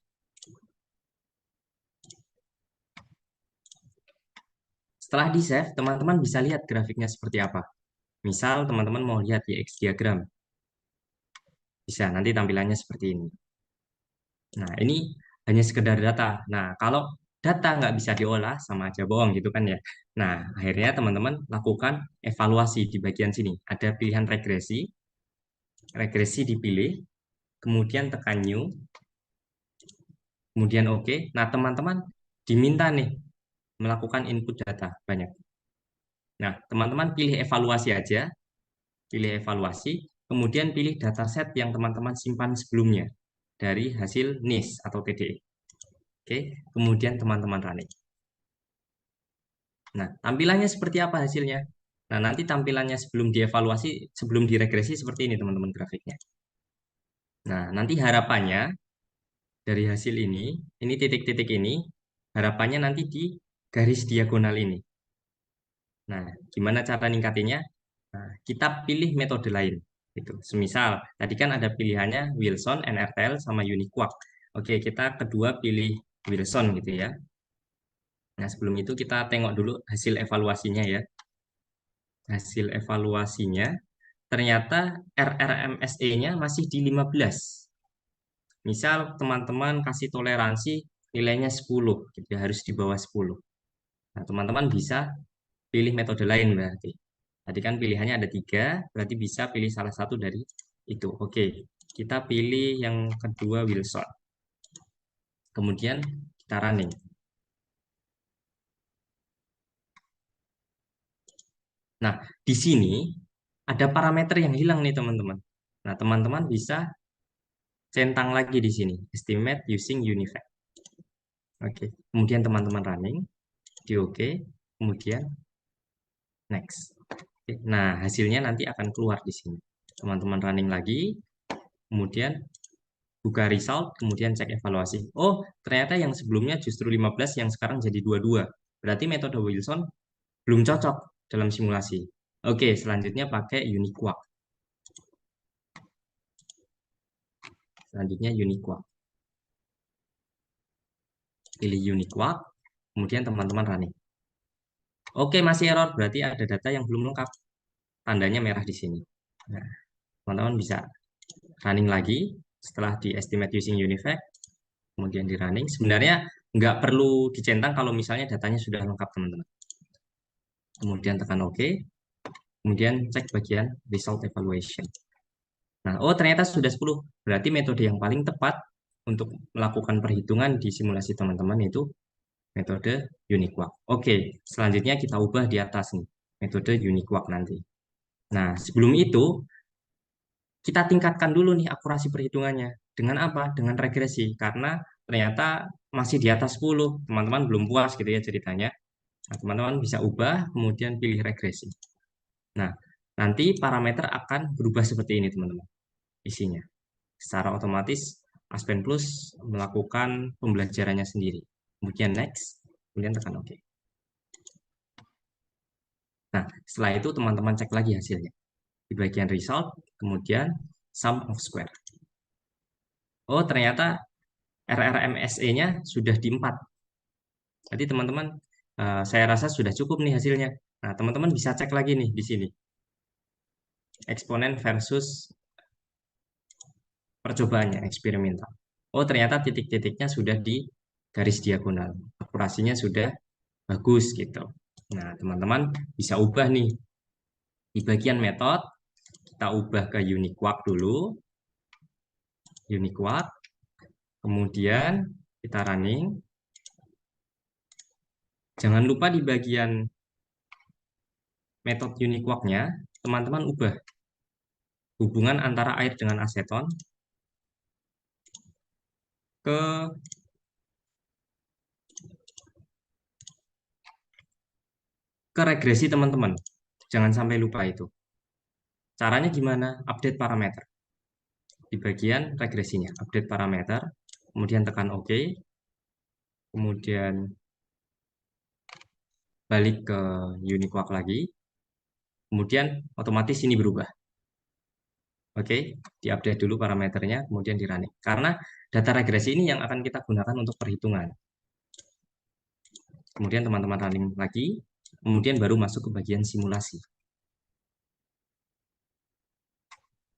Setelah di-save, teman-teman bisa lihat grafiknya seperti apa. Misal, teman-teman mau lihat YX diagram. Bisa, nanti tampilannya seperti ini. Nah, ini hanya sekedar data. Nah, kalau data nggak bisa diolah, sama aja bohong gitu kan ya. Nah, akhirnya teman-teman lakukan evaluasi di bagian sini. Ada pilihan regresi, regresi dipilih, kemudian tekan new, kemudian oke. Nah, teman-teman diminta nih melakukan input data banyak. Nah, teman-teman pilih evaluasi aja, pilih evaluasi, kemudian pilih dataset yang teman-teman simpan sebelumnya dari hasil NIS atau TDE. Oke, kemudian teman-teman running. Nah, tampilannya seperti apa hasilnya? Nah, nanti tampilannya sebelum dievaluasi, sebelum diregresi seperti ini teman-teman grafiknya. Nah, nanti harapannya dari hasil ini titik-titik ini, harapannya nanti di garis diagonal ini. Nah, gimana cara ningkatinnya? Nah, kita pilih metode lain. Gitu. Semisal, tadi kan ada pilihannya Wilson, NRTL, sama Uniquark. Oke, kita kedua pilih Wilson gitu ya. Nah, sebelum itu kita tengok dulu hasil evaluasinya ya. Hasil evaluasinya, ternyata RRMSE-nya masih di 15. Misal teman-teman kasih toleransi nilainya 10, gitu ya, harus di bawah 10. Nah, teman-teman bisa pilih metode lain berarti. Tadi kan pilihannya ada 3, berarti bisa pilih salah satu dari itu. Oke, kita pilih yang kedua Wilson. Kemudian kita running. Nah, di sini ada parameter yang hilang nih teman-teman. Nah, teman-teman bisa centang lagi di sini, estimate using Unifact. Oke, kemudian teman-teman running, di oke, kemudian next. Oke, nah, hasilnya nanti akan keluar di sini. Teman-teman running lagi, kemudian buka result, kemudian cek evaluasi. Oh, ternyata yang sebelumnya justru 15, yang sekarang jadi 22. Berarti metode Wilson belum cocok dalam simulasi. Oke, selanjutnya pakai Uniquark. Selanjutnya Uniquark. Pilih Uniquark, kemudian teman-teman running. Oke, masih error, berarti ada data yang belum lengkap. Tandanya merah di sini. Nah, teman-teman bisa running lagi setelah di estimate using Unifact, kemudian di running. Sebenarnya nggak perlu dicentang kalau misalnya datanya sudah lengkap, teman-teman. Kemudian tekan OK, kemudian cek bagian result evaluation. Nah, oh ternyata sudah 10. Berarti metode yang paling tepat untuk melakukan perhitungan di simulasi teman-teman itu metode Uniquark. Oke, selanjutnya kita ubah di atas nih, metode Uniquark nanti. Nah, sebelum itu kita tingkatkan dulu nih akurasi perhitungannya. Dengan apa? Dengan regresi. Karena ternyata masih di atas 10. Teman-teman belum puas gitu ya ceritanya. Nah, teman-teman bisa ubah, kemudian pilih regresi. Nah, nanti parameter akan berubah seperti ini, teman-teman. Isinya. Secara otomatis, Aspen Plus melakukan pembelajarannya sendiri. Kemudian next, kemudian tekan OK. Nah, setelah itu teman-teman cek lagi hasilnya. Di bagian result, kemudian sum of square. Oh, ternyata RRMSE-nya sudah di 4. Jadi teman-teman, saya rasa sudah cukup nih hasilnya. Nah, teman-teman bisa cek lagi nih di sini. Eksponen versus percobaannya, eksperimental. Oh, ternyata titik-titiknya sudah di garis diagonal. Akurasinya sudah bagus gitu. Nah, teman-teman bisa ubah nih. Di bagian metode, kita ubah ke Uniquark dulu. Uniquark. Kemudian kita running. Jangan lupa di bagian metode Uniquark-nya, teman-teman ubah hubungan antara air dengan aseton ke ke regresi teman-teman. Jangan sampai lupa itu. Caranya gimana? Update parameter. Di bagian regresinya, update parameter, kemudian tekan OK, kemudian balik ke Uniquark lagi, kemudian otomatis ini berubah. Oke, diupdate dulu parameternya, kemudian di running. Karena data regresi ini yang akan kita gunakan untuk perhitungan. Kemudian teman-teman running lagi, kemudian baru masuk ke bagian simulasi.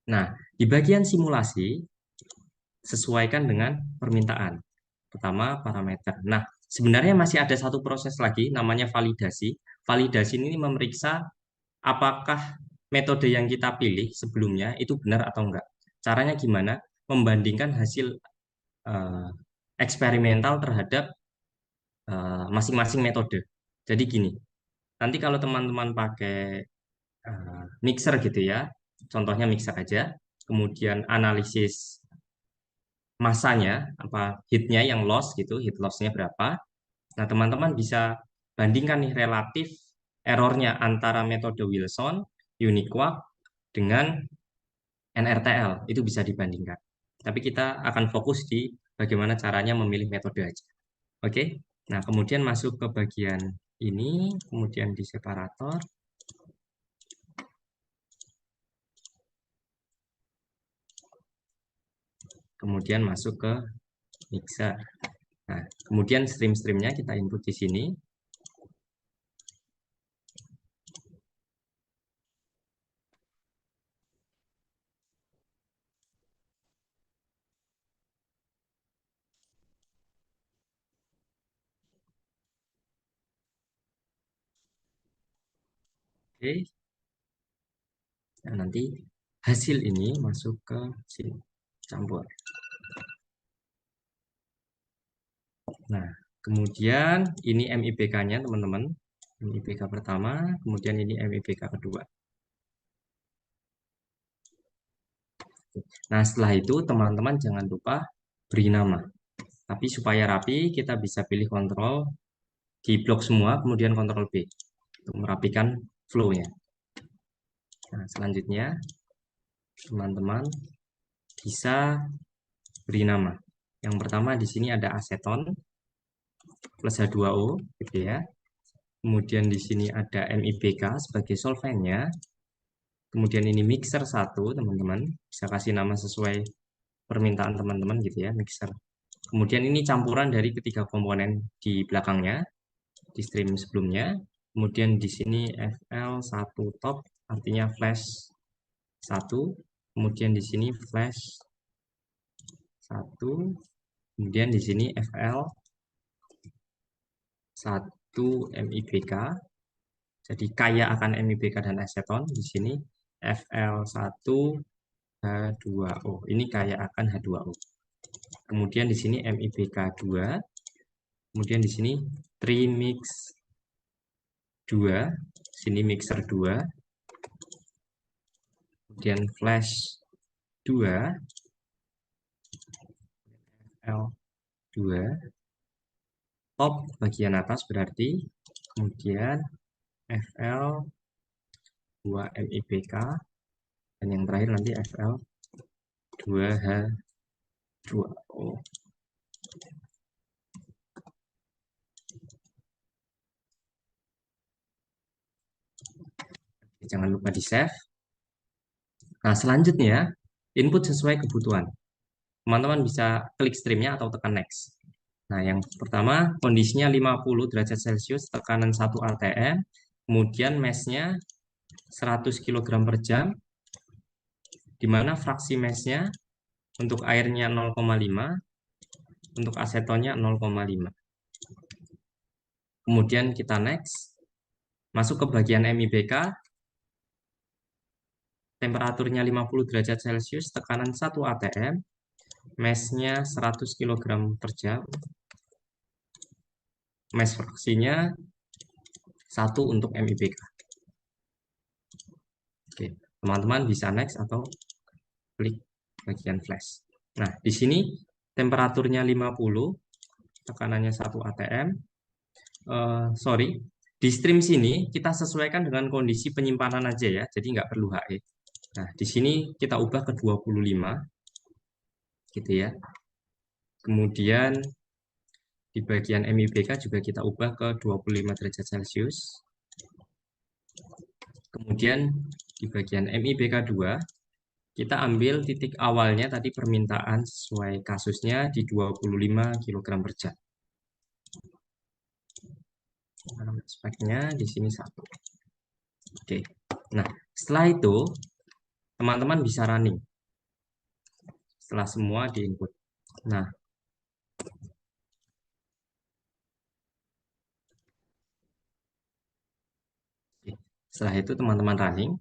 Nah, di bagian simulasi, sesuaikan dengan permintaan. Pertama, parameter. Nah, sebenarnya masih ada satu proses lagi, namanya validasi. Validasi ini memeriksa apakah metode yang kita pilih sebelumnya itu benar atau enggak. Caranya gimana? Membandingkan hasil eksperimental terhadap masing-masing metode. Jadi gini, nanti kalau teman-teman pakai mixer gitu ya, contohnya mixer aja, kemudian analisis masanya, apa hitnya yang loss gitu, hit lossnya berapa. Nah, teman-teman bisa bandingkan nih relatif errornya antara metode Wilson, Uniquark, dengan NRTL. Itu bisa dibandingkan. Tapi kita akan fokus di bagaimana caranya memilih metode aja. Oke? Nah, kemudian masuk ke bagian ini, kemudian di separator. Kemudian masuk ke mixer. Nah, kemudian stream-streamnya kita input di sini. Oke. Nah, nanti hasil ini masuk ke sini, campur. Nah, kemudian ini MIPK-nya teman-teman. MIPK pertama, kemudian ini MIPK kedua. Nah, setelah itu teman-teman jangan lupa beri nama. Tapi supaya rapi, kita bisa pilih kontrol di blok semua, kemudian kontrol B untuk merapikan flow-nya. Nah, selanjutnya teman-teman bisa beri nama. Yang pertama di sini ada aseton plus H2O gitu ya. Kemudian di sini ada MIBK sebagai solvennya. Kemudian ini mixer 1, teman-teman. Bisa kasih nama sesuai permintaan teman-teman gitu ya, mixer. Kemudian ini campuran dari ketiga komponen di belakangnya, di stream sebelumnya. Kemudian di sini FL1 top, artinya flash 1. Kemudian di sini flash 1. Kemudian di sini FL1 MIBK. Jadi kaya akan MIBK dan aseton. Di sini FL1 H2O. Ini kaya akan H2O. Kemudian di sini MIBK 2. Kemudian di sini trimix 2. Sini mixer 2. Kemudian flash 2. L2. Top bagian atas berarti. Kemudian FL 2 MIBK. Dan yang terakhir nanti FL 2H2O. Jangan lupa di save. Nah, selanjutnya input sesuai kebutuhan. Teman-teman bisa klik streamnya atau tekan next. Nah, yang pertama kondisinya 50 derajat Celcius, tekanan 1 atm, kemudian mass-nya 100 kg per jam, di mana fraksi mass-nya untuk airnya 0,5, untuk asetonnya 0,5. Kemudian kita next, masuk ke bagian MIBK, temperaturnya 50 derajat Celcius, tekanan 1 atm, mass-nya 100 kg per jam, mass fraksinya 1 untuk MIBK. Oke, teman-teman bisa next atau klik bagian flash. Nah, di sini temperaturnya 50, tekanannya 1 atm. Sorry, Di stream sini kita sesuaikan dengan kondisi penyimpanan aja ya, jadi nggak perlu HE. Nah, di sini kita ubah ke 25, gitu ya. Kemudian di bagian MIBK juga kita ubah ke 25 derajat Celcius. Kemudian di bagian MIBK 2, kita ambil titik awalnya tadi permintaan sesuai kasusnya di 25 kg per jam. Speknya di sini 1. Oke. Nah, setelah itu teman-teman bisa running. Setelah semua di input. Nah, setelah itu teman-teman running,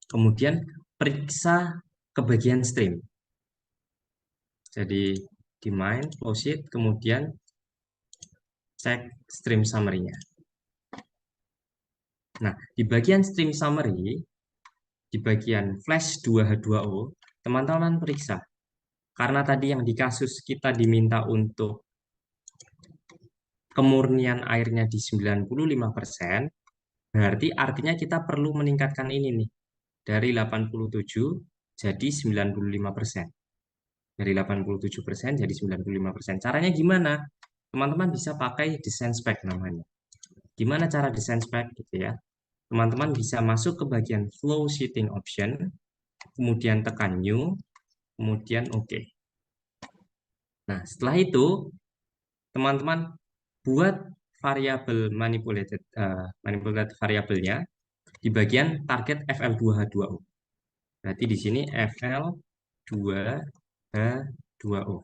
kemudian periksa ke bagian stream. Jadi di main, close it, kemudian cek stream summary-nya. Nah, di bagian stream summary, di bagian flash 2H2O, teman-teman periksa. Karena tadi yang di kasus kita diminta untuk kemurnian airnya di 95%, berarti artinya kita perlu meningkatkan ini nih. Dari 87 jadi 95%. Dari 87% jadi 95%. Caranya gimana? Teman-teman bisa pakai desain spek namanya. Gimana cara desain spek gitu ya? Teman-teman bisa masuk ke bagian flow sheeting option, kemudian tekan new, kemudian OK. Nah, setelah itu teman-teman buat variabel manipulated variabelnya di bagian target FL2H2O. Berarti di sini FL2H2O.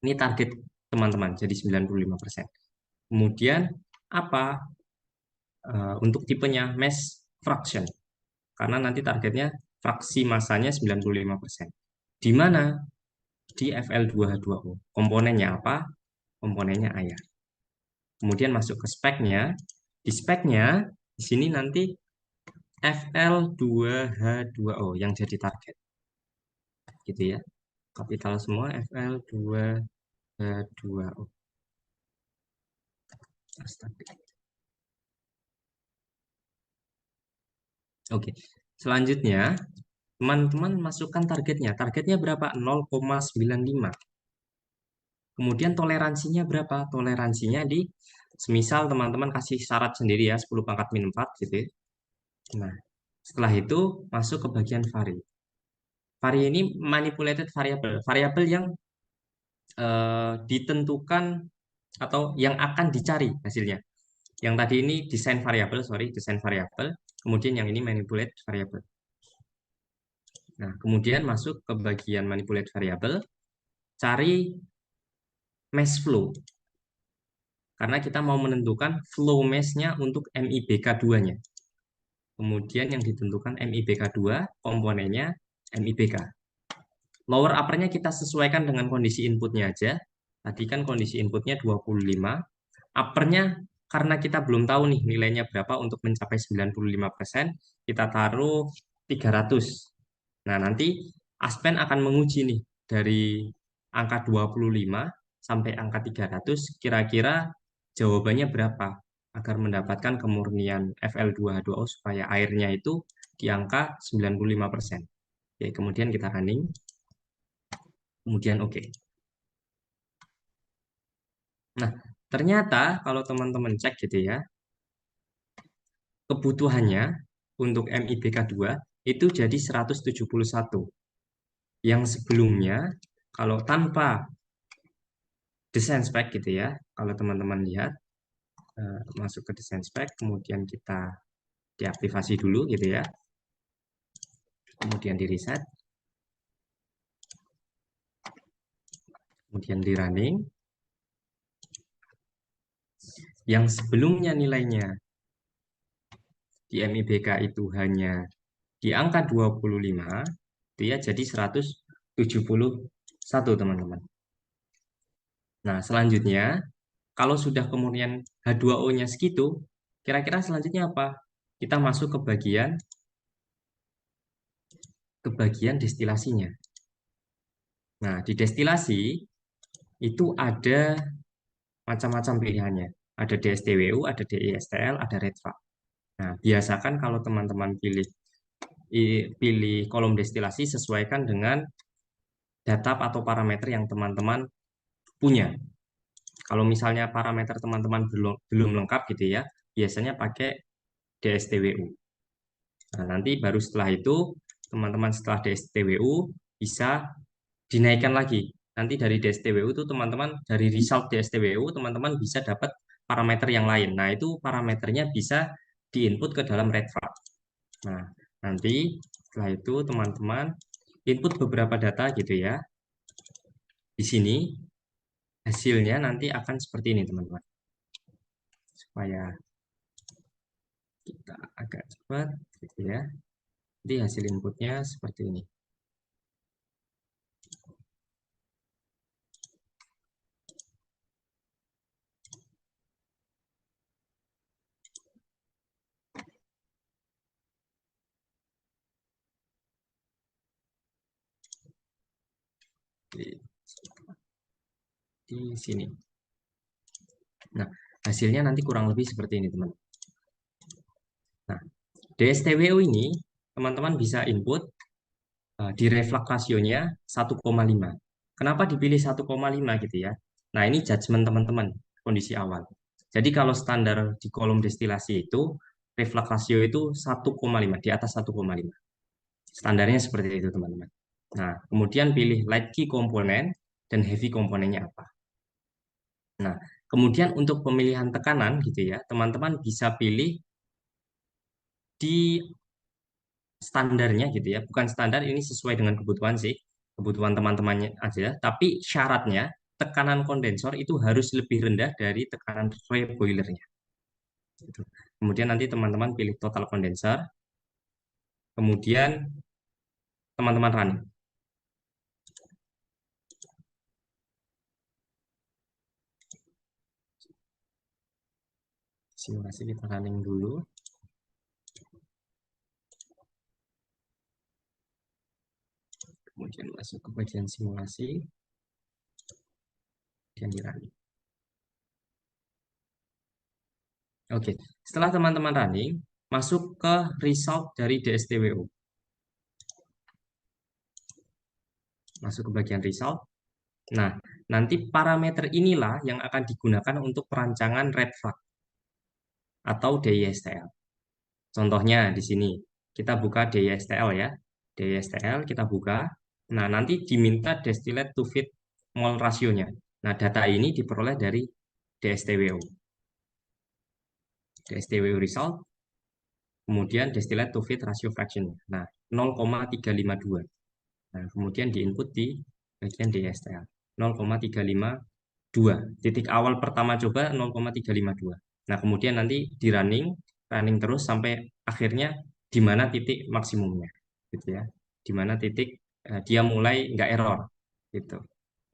Ini target teman-teman, jadi 95%. Kemudian apa? Untuk tipenya mass fraction. Karena nanti targetnya fraksi masanya 95%. Di mana? Di FL2H2O. Komponennya apa? Komponennya air. Kemudian masuk ke speknya. Di speknya, di sini nanti FL2H2O yang jadi target. Gitu ya. Kapital semua FL2H2O. Astaga. Oke, selanjutnya teman-teman masukkan targetnya. Targetnya berapa? 0,95. Kemudian toleransinya berapa? Toleransinya di semisal teman-teman kasih syarat sendiri ya, 10 pangkat min 4 gitu ya. Nah, setelah itu masuk ke bagian vari. Vari ini manipulated variable. Variabel yang ditentukan atau yang akan dicari hasilnya. Yang tadi ini desain variabel, sorry, desain variabel. Kemudian yang ini manipulate variabel. Nah, kemudian masuk ke bagian manipulate variabel, cari mass flow. Karena kita mau menentukan flow mass-nya untuk MIBK2-nya. Kemudian yang ditentukan MIBK2, komponennya MIBK. Lower upper-nya kita sesuaikan dengan kondisi inputnya aja. Tadi kan kondisi inputnya 25. Upper-nya karena kita belum tahu nih nilainya berapa untuk mencapai 95%, kita taruh 300. Nah, nanti Aspen akan menguji nih dari angka 25 sampai angka 300, kira-kira jawabannya berapa agar mendapatkan kemurnian FL2H2O supaya airnya itu di angka 95%. Oke, kemudian kita running, kemudian oke. Nah, ternyata kalau teman-teman cek gitu ya, kebutuhannya untuk MIBK2 itu jadi 171. Yang sebelumnya, kalau tanpa desain spek gitu ya, kalau teman-teman lihat, masuk ke desain spek, kemudian kita deaktivasi dulu gitu ya, kemudian di reset, kemudian di running, yang sebelumnya nilainya di MIBK itu hanya di angka 25, dia jadi 171 teman-teman. Nah, selanjutnya, kalau sudah kemudian H2O-nya segitu, kira-kira selanjutnya apa? Kita masuk ke bagian destilasinya. Nah, di destilasi itu ada macam-macam pilihannya. Ada DSTWU, ada DISTL, ada RETFAK. Nah, biasakan kalau teman-teman pilih kolom destilasi, sesuaikan dengan data atau parameter yang teman-teman punya. Kalau misalnya parameter teman-teman belum lengkap gitu ya, biasanya pakai DSTWU. Nah, nanti baru setelah itu, teman-teman setelah DSTWU bisa dinaikkan lagi. Nanti dari DSTWU itu teman-teman, dari result DSTWU, teman-teman bisa dapat parameter yang lain. Nah, itu parameternya bisa diinput ke dalam REDFAC. Nah, nanti setelah itu teman-teman input beberapa data gitu ya. Di sini hasilnya nanti akan seperti ini teman-teman. Supaya kita agak cepat gitu ya. Jadi hasil inputnya seperti ini. Di sini. Nah, hasilnya nanti kurang lebih seperti ini teman. Nah, DSTWO ini teman-teman bisa input di reflux rasionya 1,5. Kenapa dipilih 1,5 gitu ya? Nah, ini judgement teman-teman kondisi awal. Jadi kalau standar di kolom destilasi itu reflux rasio itu 1,5, di atas 1,5. Standarnya seperti itu teman-teman. Nah, kemudian pilih light key komponen dan heavy komponennya apa. Nah, kemudian untuk pemilihan tekanan gitu ya, teman-teman bisa pilih di standarnya gitu ya. Bukan standar, ini sesuai dengan kebutuhan sih, kebutuhan teman-temannya aja. Tapi syaratnya tekanan kondensor itu harus lebih rendah dari tekanan boilernya. Gitu. Kemudian nanti teman-teman pilih total kondensor, kemudian teman-teman run. Simulasi kita running dulu. Kemudian masuk ke bagian simulasi, dan di running. Oke, setelah teman-teman running, masuk ke result dari DSTWO. Masuk ke bagian result. Nah, nanti parameter inilah yang akan digunakan untuk perancangan red flag atau DISTL. Contohnya di sini, kita buka DISTL ya. DISTL kita buka. Nah, nanti diminta distillate to feed mol rasionya. Nah, data ini diperoleh dari DSTWO. DSTWO result, kemudian distillate to feed ratio fraction. Nah, 0,352. Nah, kemudian diinput di bagian DSTL. 0,352. Titik awal pertama coba 0,352. Nah, kemudian nanti di running terus sampai akhirnya di mana titik maksimumnya, gitu ya. Di mana titik dia mulai nggak error, gitu.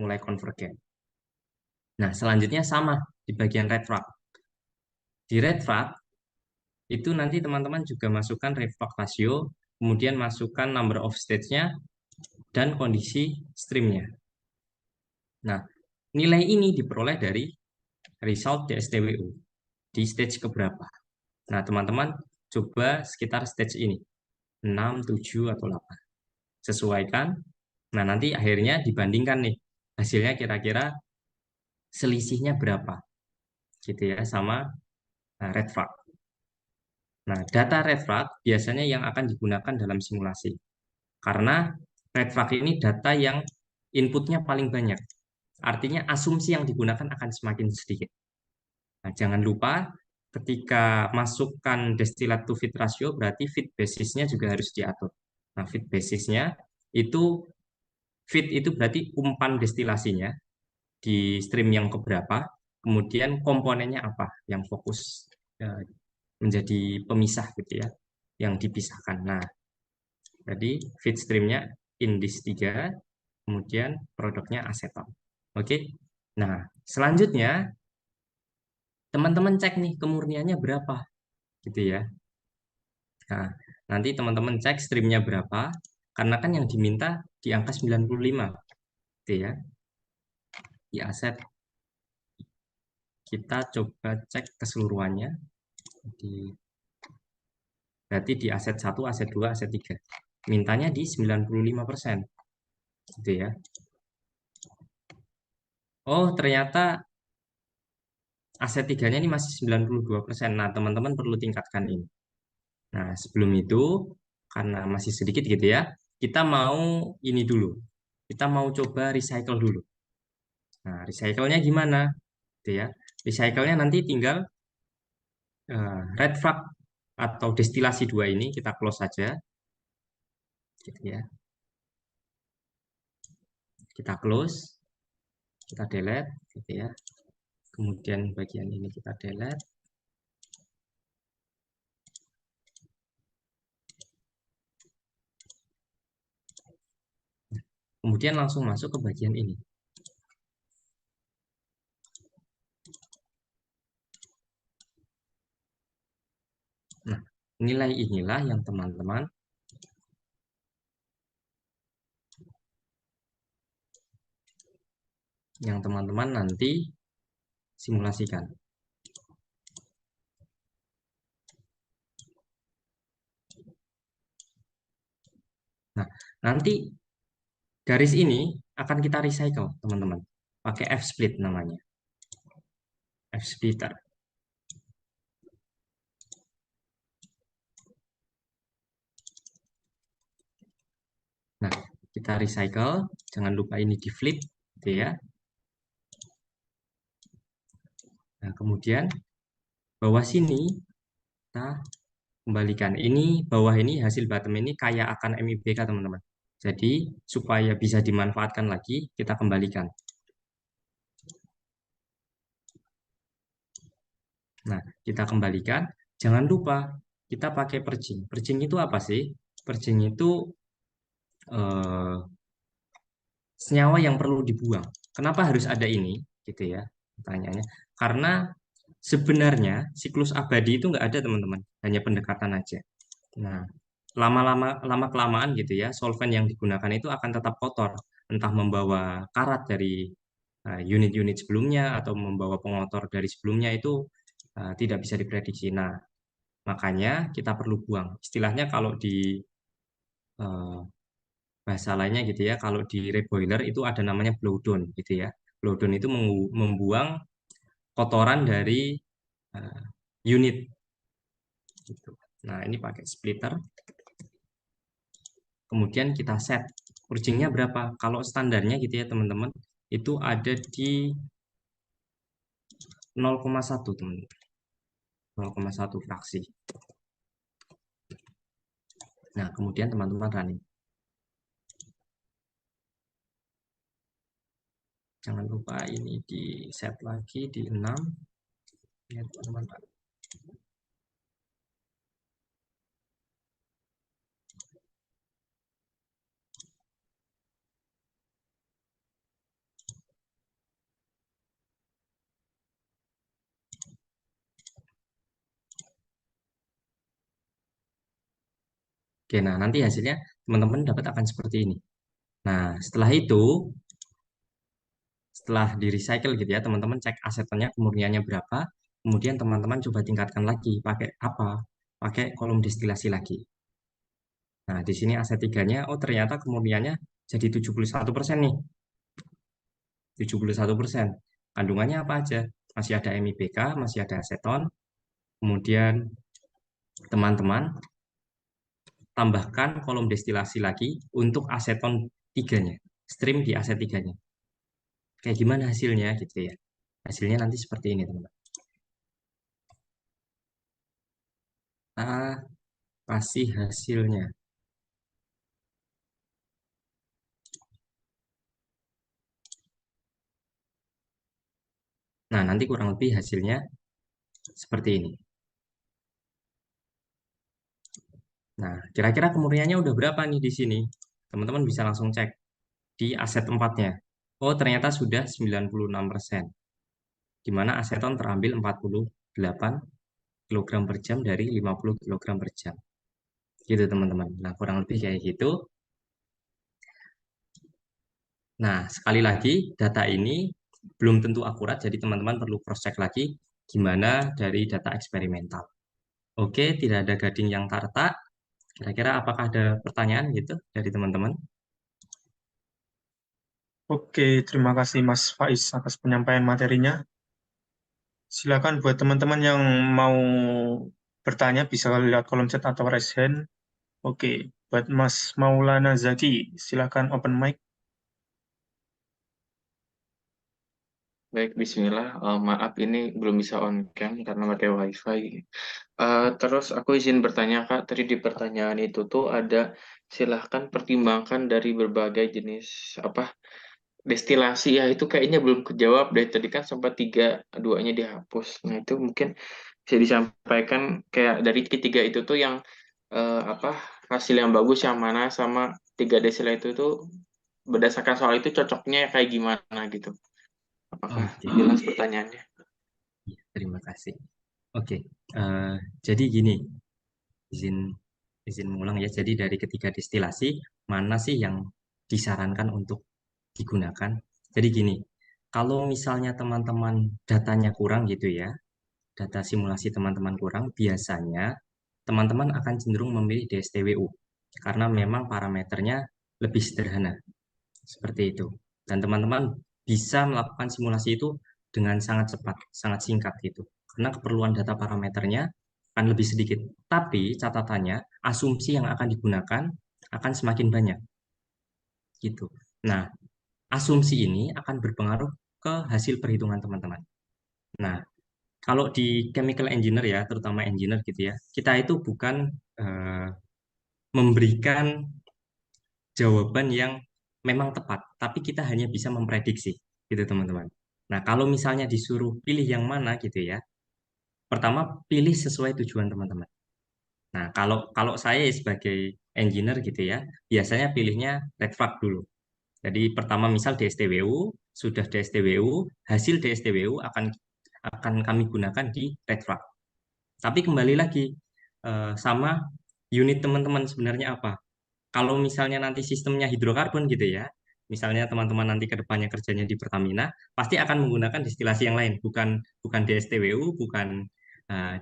Mulai convergen. Nah, selanjutnya sama di bagian red flag. Di red flag itu nanti teman-teman juga masukkan reflux ratio, kemudian masukkan number of stage-nya dan kondisi streamnya. Nah, nilai ini diperoleh dari result DSTWU di stage keberapa. Nah, teman-teman coba sekitar stage ini, 6, 7, atau 8. Sesuaikan. Nah, nanti akhirnya dibandingkan nih, hasilnya kira-kira selisihnya berapa. Gitu ya, sama red flag. Nah, data red flag biasanya yang akan digunakan dalam simulasi. Karena red flag ini data yang inputnya paling banyak. Artinya asumsi yang digunakan akan semakin sedikit. Nah, jangan lupa ketika masukkan destilat to feed ratio berarti feed basisnya juga harus diatur. Nah, feed basisnya itu feed itu berarti umpan destilasinya di stream yang keberapa, kemudian komponennya apa yang fokus menjadi pemisah gitu ya, yang dipisahkan. Nah, jadi feed streamnya indis 3, kemudian produknya aseton. Oke. Nah, selanjutnya teman-teman cek nih kemurniannya berapa gitu ya. Nah, nanti teman-teman cek streamnya berapa, karena kan yang diminta di angka 95 gitu ya. Di aset kita coba cek keseluruhannya. Berarti di aset 1, aset 2, aset 3. Mintanya di 95%. Gitu ya. Oh, ternyata aset 3-nya ini masih 92%. Nah, teman-teman perlu tingkatkan ini. Nah, sebelum itu, karena masih sedikit gitu ya, kita mau ini dulu. Kita mau coba recycle dulu. Nah, recycle-nya gimana? Gitu ya. Recycle-nya nanti tinggal red flag atau destilasi 2 ini kita close saja. Gitu ya. Kita close, kita delete, gitu ya. Kemudian bagian ini kita delete. Kemudian langsung masuk ke bagian ini. Nah, nilai inilah yang teman-teman nanti simulasikan. Nah, nanti garis ini akan kita recycle, teman-teman. Pakai F-split namanya. F-splitter. Nah, kita recycle. Jangan lupa ini di flip, gitu ya. Nah, kemudian bawah sini kita kembalikan. Ini bawah ini hasil bottom ini kaya akan MIBK, teman-teman. Jadi, supaya bisa dimanfaatkan lagi, kita kembalikan. Nah, kita kembalikan. Jangan lupa kita pakai purging. Purging itu apa sih? Purging itu eh, senyawa yang perlu dibuang. Kenapa harus ada ini? Gitu ya, pertanyaannya. Karena sebenarnya siklus abadi itu nggak ada, teman-teman. Hanya pendekatan aja. Nah, lama kelamaan gitu ya, solvent yang digunakan itu akan tetap kotor, entah membawa karat dari unit-unit sebelumnya atau membawa pengotor dari sebelumnya itu tidak bisa diprediksi. Nah, makanya kita perlu buang. Istilahnya kalau di eh, bahasa lainnya gitu ya, kalau di reboiler itu ada namanya blowdown gitu ya. Blowdown itu membuang kotoran dari eh, unit gitu. Nah, ini pakai splitter. Kemudian kita set purgingnya berapa. Kalau standarnya gitu ya teman-teman, itu ada di 0,1 teman-teman. 0,1 fraksi. Nah, kemudian teman-teman running. Jangan lupa ini di set lagi di 6. Ya, teman-teman. Oke, nah nanti hasilnya teman-teman dapat akan seperti ini. Nah, setelah itu, setelah di recycle gitu ya, teman-teman cek asetnya kemurniannya berapa, kemudian teman-teman coba tingkatkan lagi, pakai apa? Pakai kolom destilasi lagi. Nah, di sini aset 3-nya, oh ternyata kemurniannya jadi 71% nih. 71%. Kandungannya apa aja? Masih ada MIBK, masih ada aseton, kemudian teman-teman tambahkan kolom destilasi lagi untuk aseton 3-nya, stream di aset 3-nya. Kayak gimana hasilnya gitu ya. Hasilnya nanti seperti ini, teman-teman. Kita kasih hasilnya. Nah, nanti kurang lebih hasilnya seperti ini. Nah, kira-kira kemurniannya udah berapa nih di sini? Teman-teman bisa langsung cek di aset 4-nya. Oh, ternyata sudah 96%. Di mana aseton terambil 48 kilogram per jam dari 50 kilogram per jam. Gitu, teman-teman. Nah, kurang lebih kayak gitu. Nah, sekali lagi, data ini belum tentu akurat, jadi teman-teman perlu cross-check lagi gimana dari data eksperimental. Oke, tidak ada gading yang tarta. Kira-kira apakah ada pertanyaan gitu dari teman-teman? Oke, terima kasih Mas Faiz atas penyampaian materinya. Silakan buat teman-teman yang mau bertanya bisa lihat kolom chat atau raise hand. Oke, buat Mas Maulana Zaki, silakan open mic. Baik, Bismillah. Maaf ini belum bisa on cam karena pakai WiFi. Terus aku izin bertanya Kak, tadi di pertanyaan itu tuh ada silahkan pertimbangkan dari berbagai jenis apa destilasi ya itu kayaknya belum kejawab deh. Tadi kan sempat tiga, duanya dihapus. Nah itu mungkin bisa disampaikan kayak dari ketiga itu tuh yang apa hasil yang bagus yang mana sama tiga desila itu tuh berdasarkan soal itu cocoknya kayak gimana gitu. Apakah Oke, jelas pertanyaannya? iya, terima kasih. Oke, eh, jadi gini, izin izin mengulang ya. Jadi dari ketiga destilasi, mana sih yang disarankan untuk digunakan? Jadi gini, kalau misalnya teman-teman datanya kurang gitu ya, data simulasi teman-teman kurang, biasanya teman-teman akan cenderung memilih DSTWU karena memang parameternya lebih sederhana seperti itu. Dan teman-teman bisa melakukan simulasi itu dengan sangat cepat, sangat singkat gitu. Karena keperluan data parameternya akan lebih sedikit. Tapi catatannya, asumsi yang akan digunakan akan semakin banyak gitu. Nah, asumsi ini akan berpengaruh ke hasil perhitungan teman-teman. Nah, kalau di chemical engineer ya, terutama engineer gitu ya, kita itu bukan eh, memberikan jawaban yang memang tepat, tapi kita hanya bisa memprediksi, gitu teman-teman. Nah, kalau misalnya disuruh pilih yang mana gitu ya, pertama pilih sesuai tujuan teman-teman. Nah, kalau kalau saya sebagai engineer gitu ya, biasanya pilihnya red flag dulu. Jadi pertama misal DSTWU, sudah DSTWU, hasil DSTWU akan kami gunakan di red flag. Tapi kembali lagi sama unit teman-teman sebenarnya apa? Kalau misalnya nanti sistemnya hidrokarbon gitu ya, misalnya teman-teman nanti ke depannya kerjanya di Pertamina, pasti akan menggunakan destilasi yang lain, bukan bukan DSTWU, bukan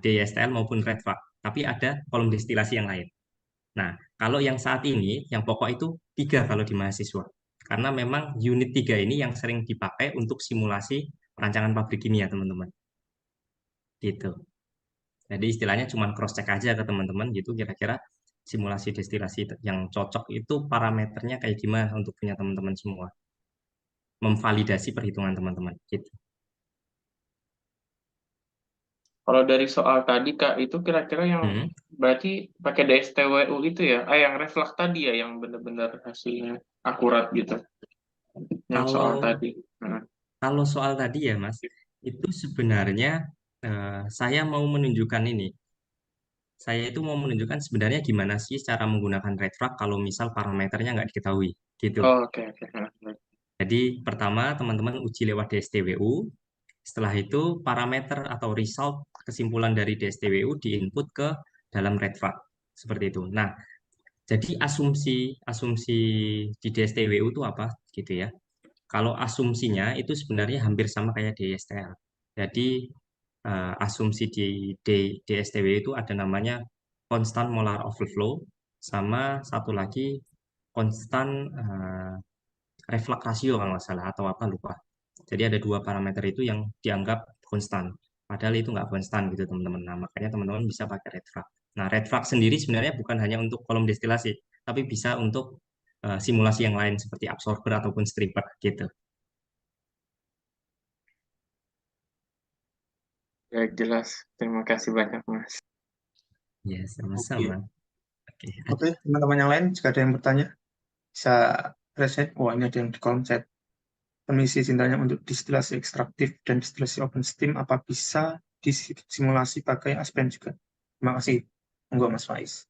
DISTL maupun red flag, tapi ada kolom destilasi yang lain. Nah, kalau yang saat ini, yang pokok itu tiga kalau di mahasiswa. Karena memang unit tiga ini yang sering dipakai untuk simulasi perancangan pabrik kimia, teman-teman. Gitu. Jadi istilahnya cuma cross check aja ke teman-teman gitu kira-kira simulasi destilasi yang cocok itu parameternya kayak gimana untuk punya teman-teman semua. Memvalidasi perhitungan teman-teman gitu. Kalau dari soal tadi Kak, itu kira-kira yang Hmm. berarti pakai DSTWU itu ya? Yang refleks tadi ya, yang benar-benar hasilnya akurat gitu. Yang soal Kalau tadi. Hmm. kalau soal tadi ya Mas, itu sebenarnya saya mau menunjukkan ini. Saya itu mau menunjukkan sebenarnya gimana sih cara menggunakan red flag kalau misal parameternya nggak diketahui gitu. Oh, oke, oke. Hmm. Jadi pertama teman-teman uji lewat DSTWU. Setelah itu parameter atau result kesimpulan dari DSTWU diinput ke dalam red flag seperti itu. Nah, jadi asumsi asumsi di DSTWU itu apa gitu ya? Kalau asumsinya itu sebenarnya hampir sama kayak DSTL. Jadi asumsi di DSTWU itu ada namanya constant molar overflow sama satu lagi konstan reflux ratio kalau nggak salah atau apa lupa. Jadi ada dua parameter itu yang dianggap konstan. Padahal itu nggak konstan gitu teman-teman. Nah, makanya teman-teman bisa pakai red flag. Nah, red flag sendiri sebenarnya bukan hanya untuk kolom destilasi, tapi bisa untuk simulasi yang lain seperti absorber ataupun stripper gitu. Ya, jelas. Terima kasih banyak, Mas. Ya, sama-sama. Oke, Oke, oke, teman-teman yang lain jika ada yang bertanya bisa raise hand. Wah, ini ada yang di kolom chat. Permisi cintanya untuk distilasi ekstraktif dan distilasi open steam apa bisa disimulasi pakai Aspen juga? Terima kasih. Monggo Mas Faiz.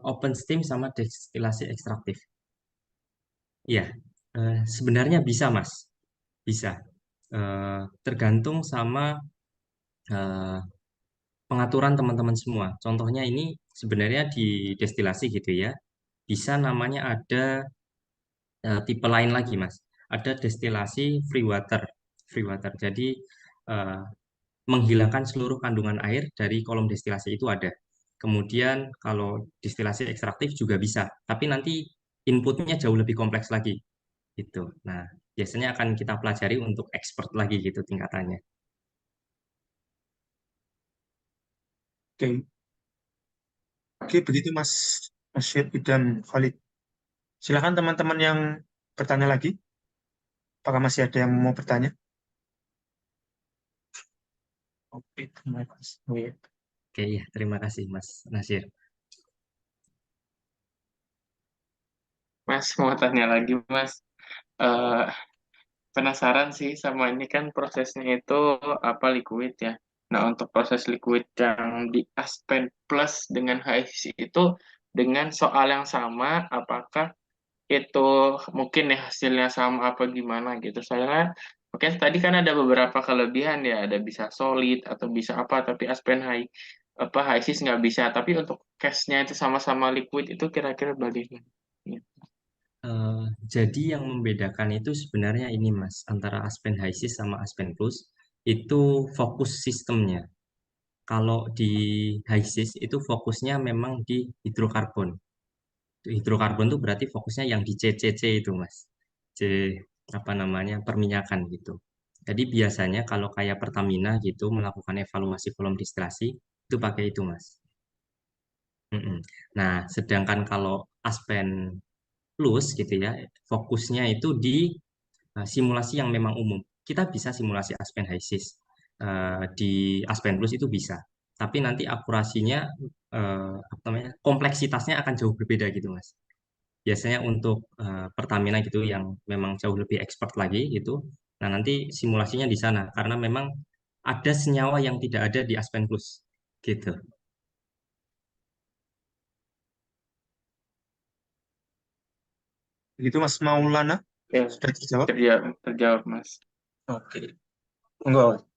open steam sama destilasi ekstraktif. Iya, sebenarnya bisa, Mas. Bisa. Tergantung sama eh, pengaturan teman-teman semua. Contohnya ini sebenarnya di destilasi gitu ya. Bisa namanya ada tipe lain lagi, Mas. Ada destilasi free water. Free water. Jadi eh, menghilangkan seluruh kandungan air dari kolom destilasi itu ada. Kemudian kalau destilasi ekstraktif juga bisa, tapi nanti inputnya jauh lebih kompleks lagi gitu. Nah, biasanya akan kita pelajari untuk expert lagi gitu tingkatannya. Oke, oke begitu Mas Asyid dan Khalid. Silakan teman-teman yang bertanya lagi. Apakah masih ada yang mau bertanya? Oke, terima kasih. Oke, ya, terima kasih Mas Nasir. Mas mau tanya lagi, Mas. Eh, Penasaran sih sama ini kan prosesnya itu apa liquid ya. Nah, untuk proses liquid yang di Aspen Plus dengan HIC itu dengan soal yang sama, apakah itu mungkin ya hasilnya sama apa gimana gitu. Saya oke tadi kan ada beberapa kelebihan ya, ada bisa solid atau bisa apa, tapi Aspen High apa HIC nggak bisa. Tapi untuk case-nya itu sama-sama liquid itu kira-kira bagaimana? Ya. Eh, jadi yang membedakan itu sebenarnya ini Mas, antara Aspen High sama Aspen Plus itu fokus sistemnya. Kalau di HISIS itu fokusnya memang di hidrokarbon. Hidrokarbon itu berarti fokusnya yang di CCC itu, Mas. C apa namanya? Perminyakan gitu. Jadi biasanya kalau kayak Pertamina gitu melakukan evaluasi kolom distilasi itu pakai itu, Mas. Mm-mm. Nah, sedangkan kalau Aspen Plus gitu ya, fokusnya itu di simulasi yang memang umum. Kita bisa simulasi Aspen HISIS di Aspen Plus itu bisa. Tapi nanti akurasinya apa namanya? Kompleksitasnya akan jauh berbeda gitu, Mas. Biasanya untuk Pertamina gitu yang memang jauh lebih expert lagi gitu. Nah, nanti simulasinya di sana karena memang ada senyawa yang tidak ada di Aspen Plus gitu. Begitu Mas Maulana, Ya, sudah dijawab? terjawab, Mas. Oke. Enggak.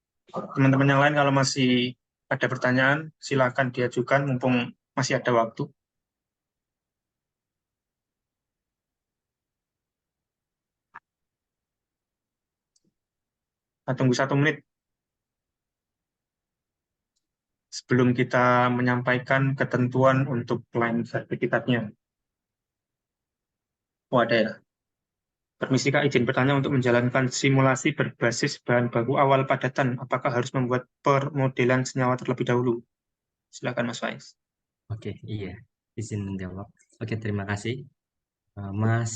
Teman-teman yang lain kalau masih ada pertanyaan, silakan diajukan mumpung masih ada waktu. Nah, tunggu 1 menit sebelum kita menyampaikan ketentuan untuk klaim sertifikatnya. Oh, ada ya. Permisi Kak, izin bertanya untuk menjalankan simulasi berbasis bahan baku awal padatan, apakah harus membuat permodelan senyawa terlebih dahulu? Silakan Mas Faiz. Oke, iya. Izin menjawab. Oke, terima kasih. Mas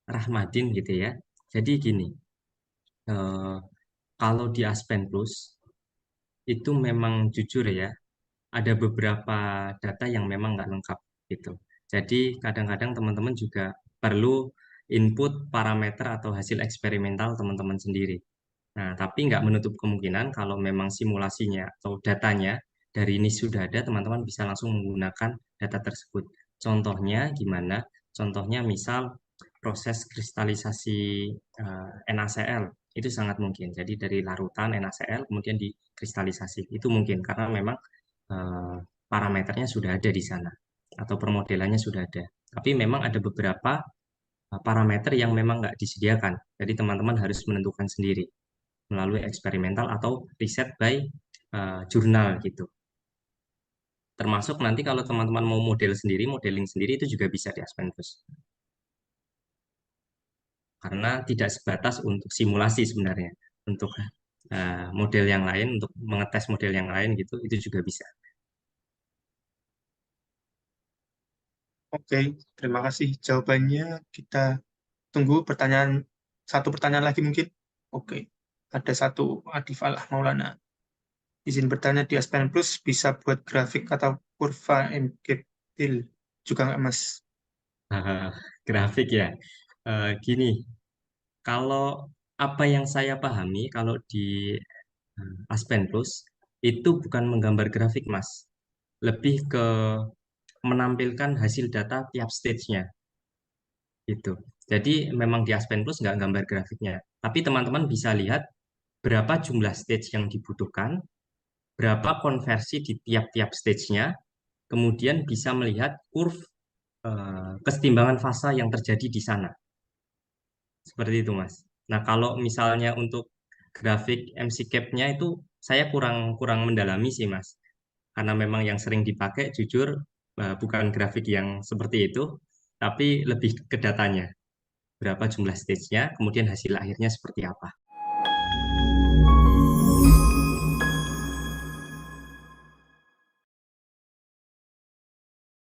Rahmadin gitu ya. Jadi gini, eh, kalau di Aspen Plus itu memang jujur ya, ada beberapa data yang memang nggak lengkap gitu. Jadi kadang-kadang teman-teman juga perlu input parameter atau hasil eksperimental teman-teman sendiri. Nah, tapi nggak menutup kemungkinan kalau memang simulasinya atau datanya dari ini sudah ada, teman-teman bisa langsung menggunakan data tersebut. Contohnya gimana? Contohnya misal proses kristalisasi NaCl itu sangat mungkin. Jadi dari larutan NaCl kemudian dikristalisasi. Itu mungkin karena memang eh, parameternya sudah ada di sana atau permodelannya sudah ada. Tapi memang ada beberapa parameter yang memang nggak disediakan. Jadi teman-teman harus menentukan sendiri melalui eksperimental atau riset by jurnal gitu. Termasuk nanti kalau teman-teman mau model sendiri, modeling sendiri itu juga bisa di Aspenbus. Karena tidak sebatas untuk simulasi sebenarnya. Untuk model yang lain, untuk mengetes model yang lain gitu, itu juga bisa. Oke, terima kasih jawabannya. Kita tunggu satu pertanyaan lagi mungkin. Oke, ada satu Adif Alah Maulana. Izin bertanya di Aspen Plus bisa buat grafik atau kurva MGPTIL juga nggak Mas? Grafik ya. Gini, kalau apa yang saya pahami, kalau di Aspen Plus, itu bukan menggambar grafik, Mas. Lebih ke menampilkan hasil data tiap stage-nya gitu. Jadi memang di Aspen Plus nggak gambar grafiknya, tapi teman-teman bisa lihat berapa jumlah stage yang dibutuhkan, berapa konversi di tiap-tiap stage-nya, kemudian bisa melihat curve kesetimbangan fasa yang terjadi di sana. Seperti itu, Mas. Nah, kalau misalnya untuk grafik MC-Cap-nya itu saya kurang kurang mendalami sih, Mas. Karena memang yang sering dipakai, jujur, bukan grafik yang seperti itu, tapi lebih ke datanya. Berapa jumlah stage-nya, kemudian hasil akhirnya seperti apa.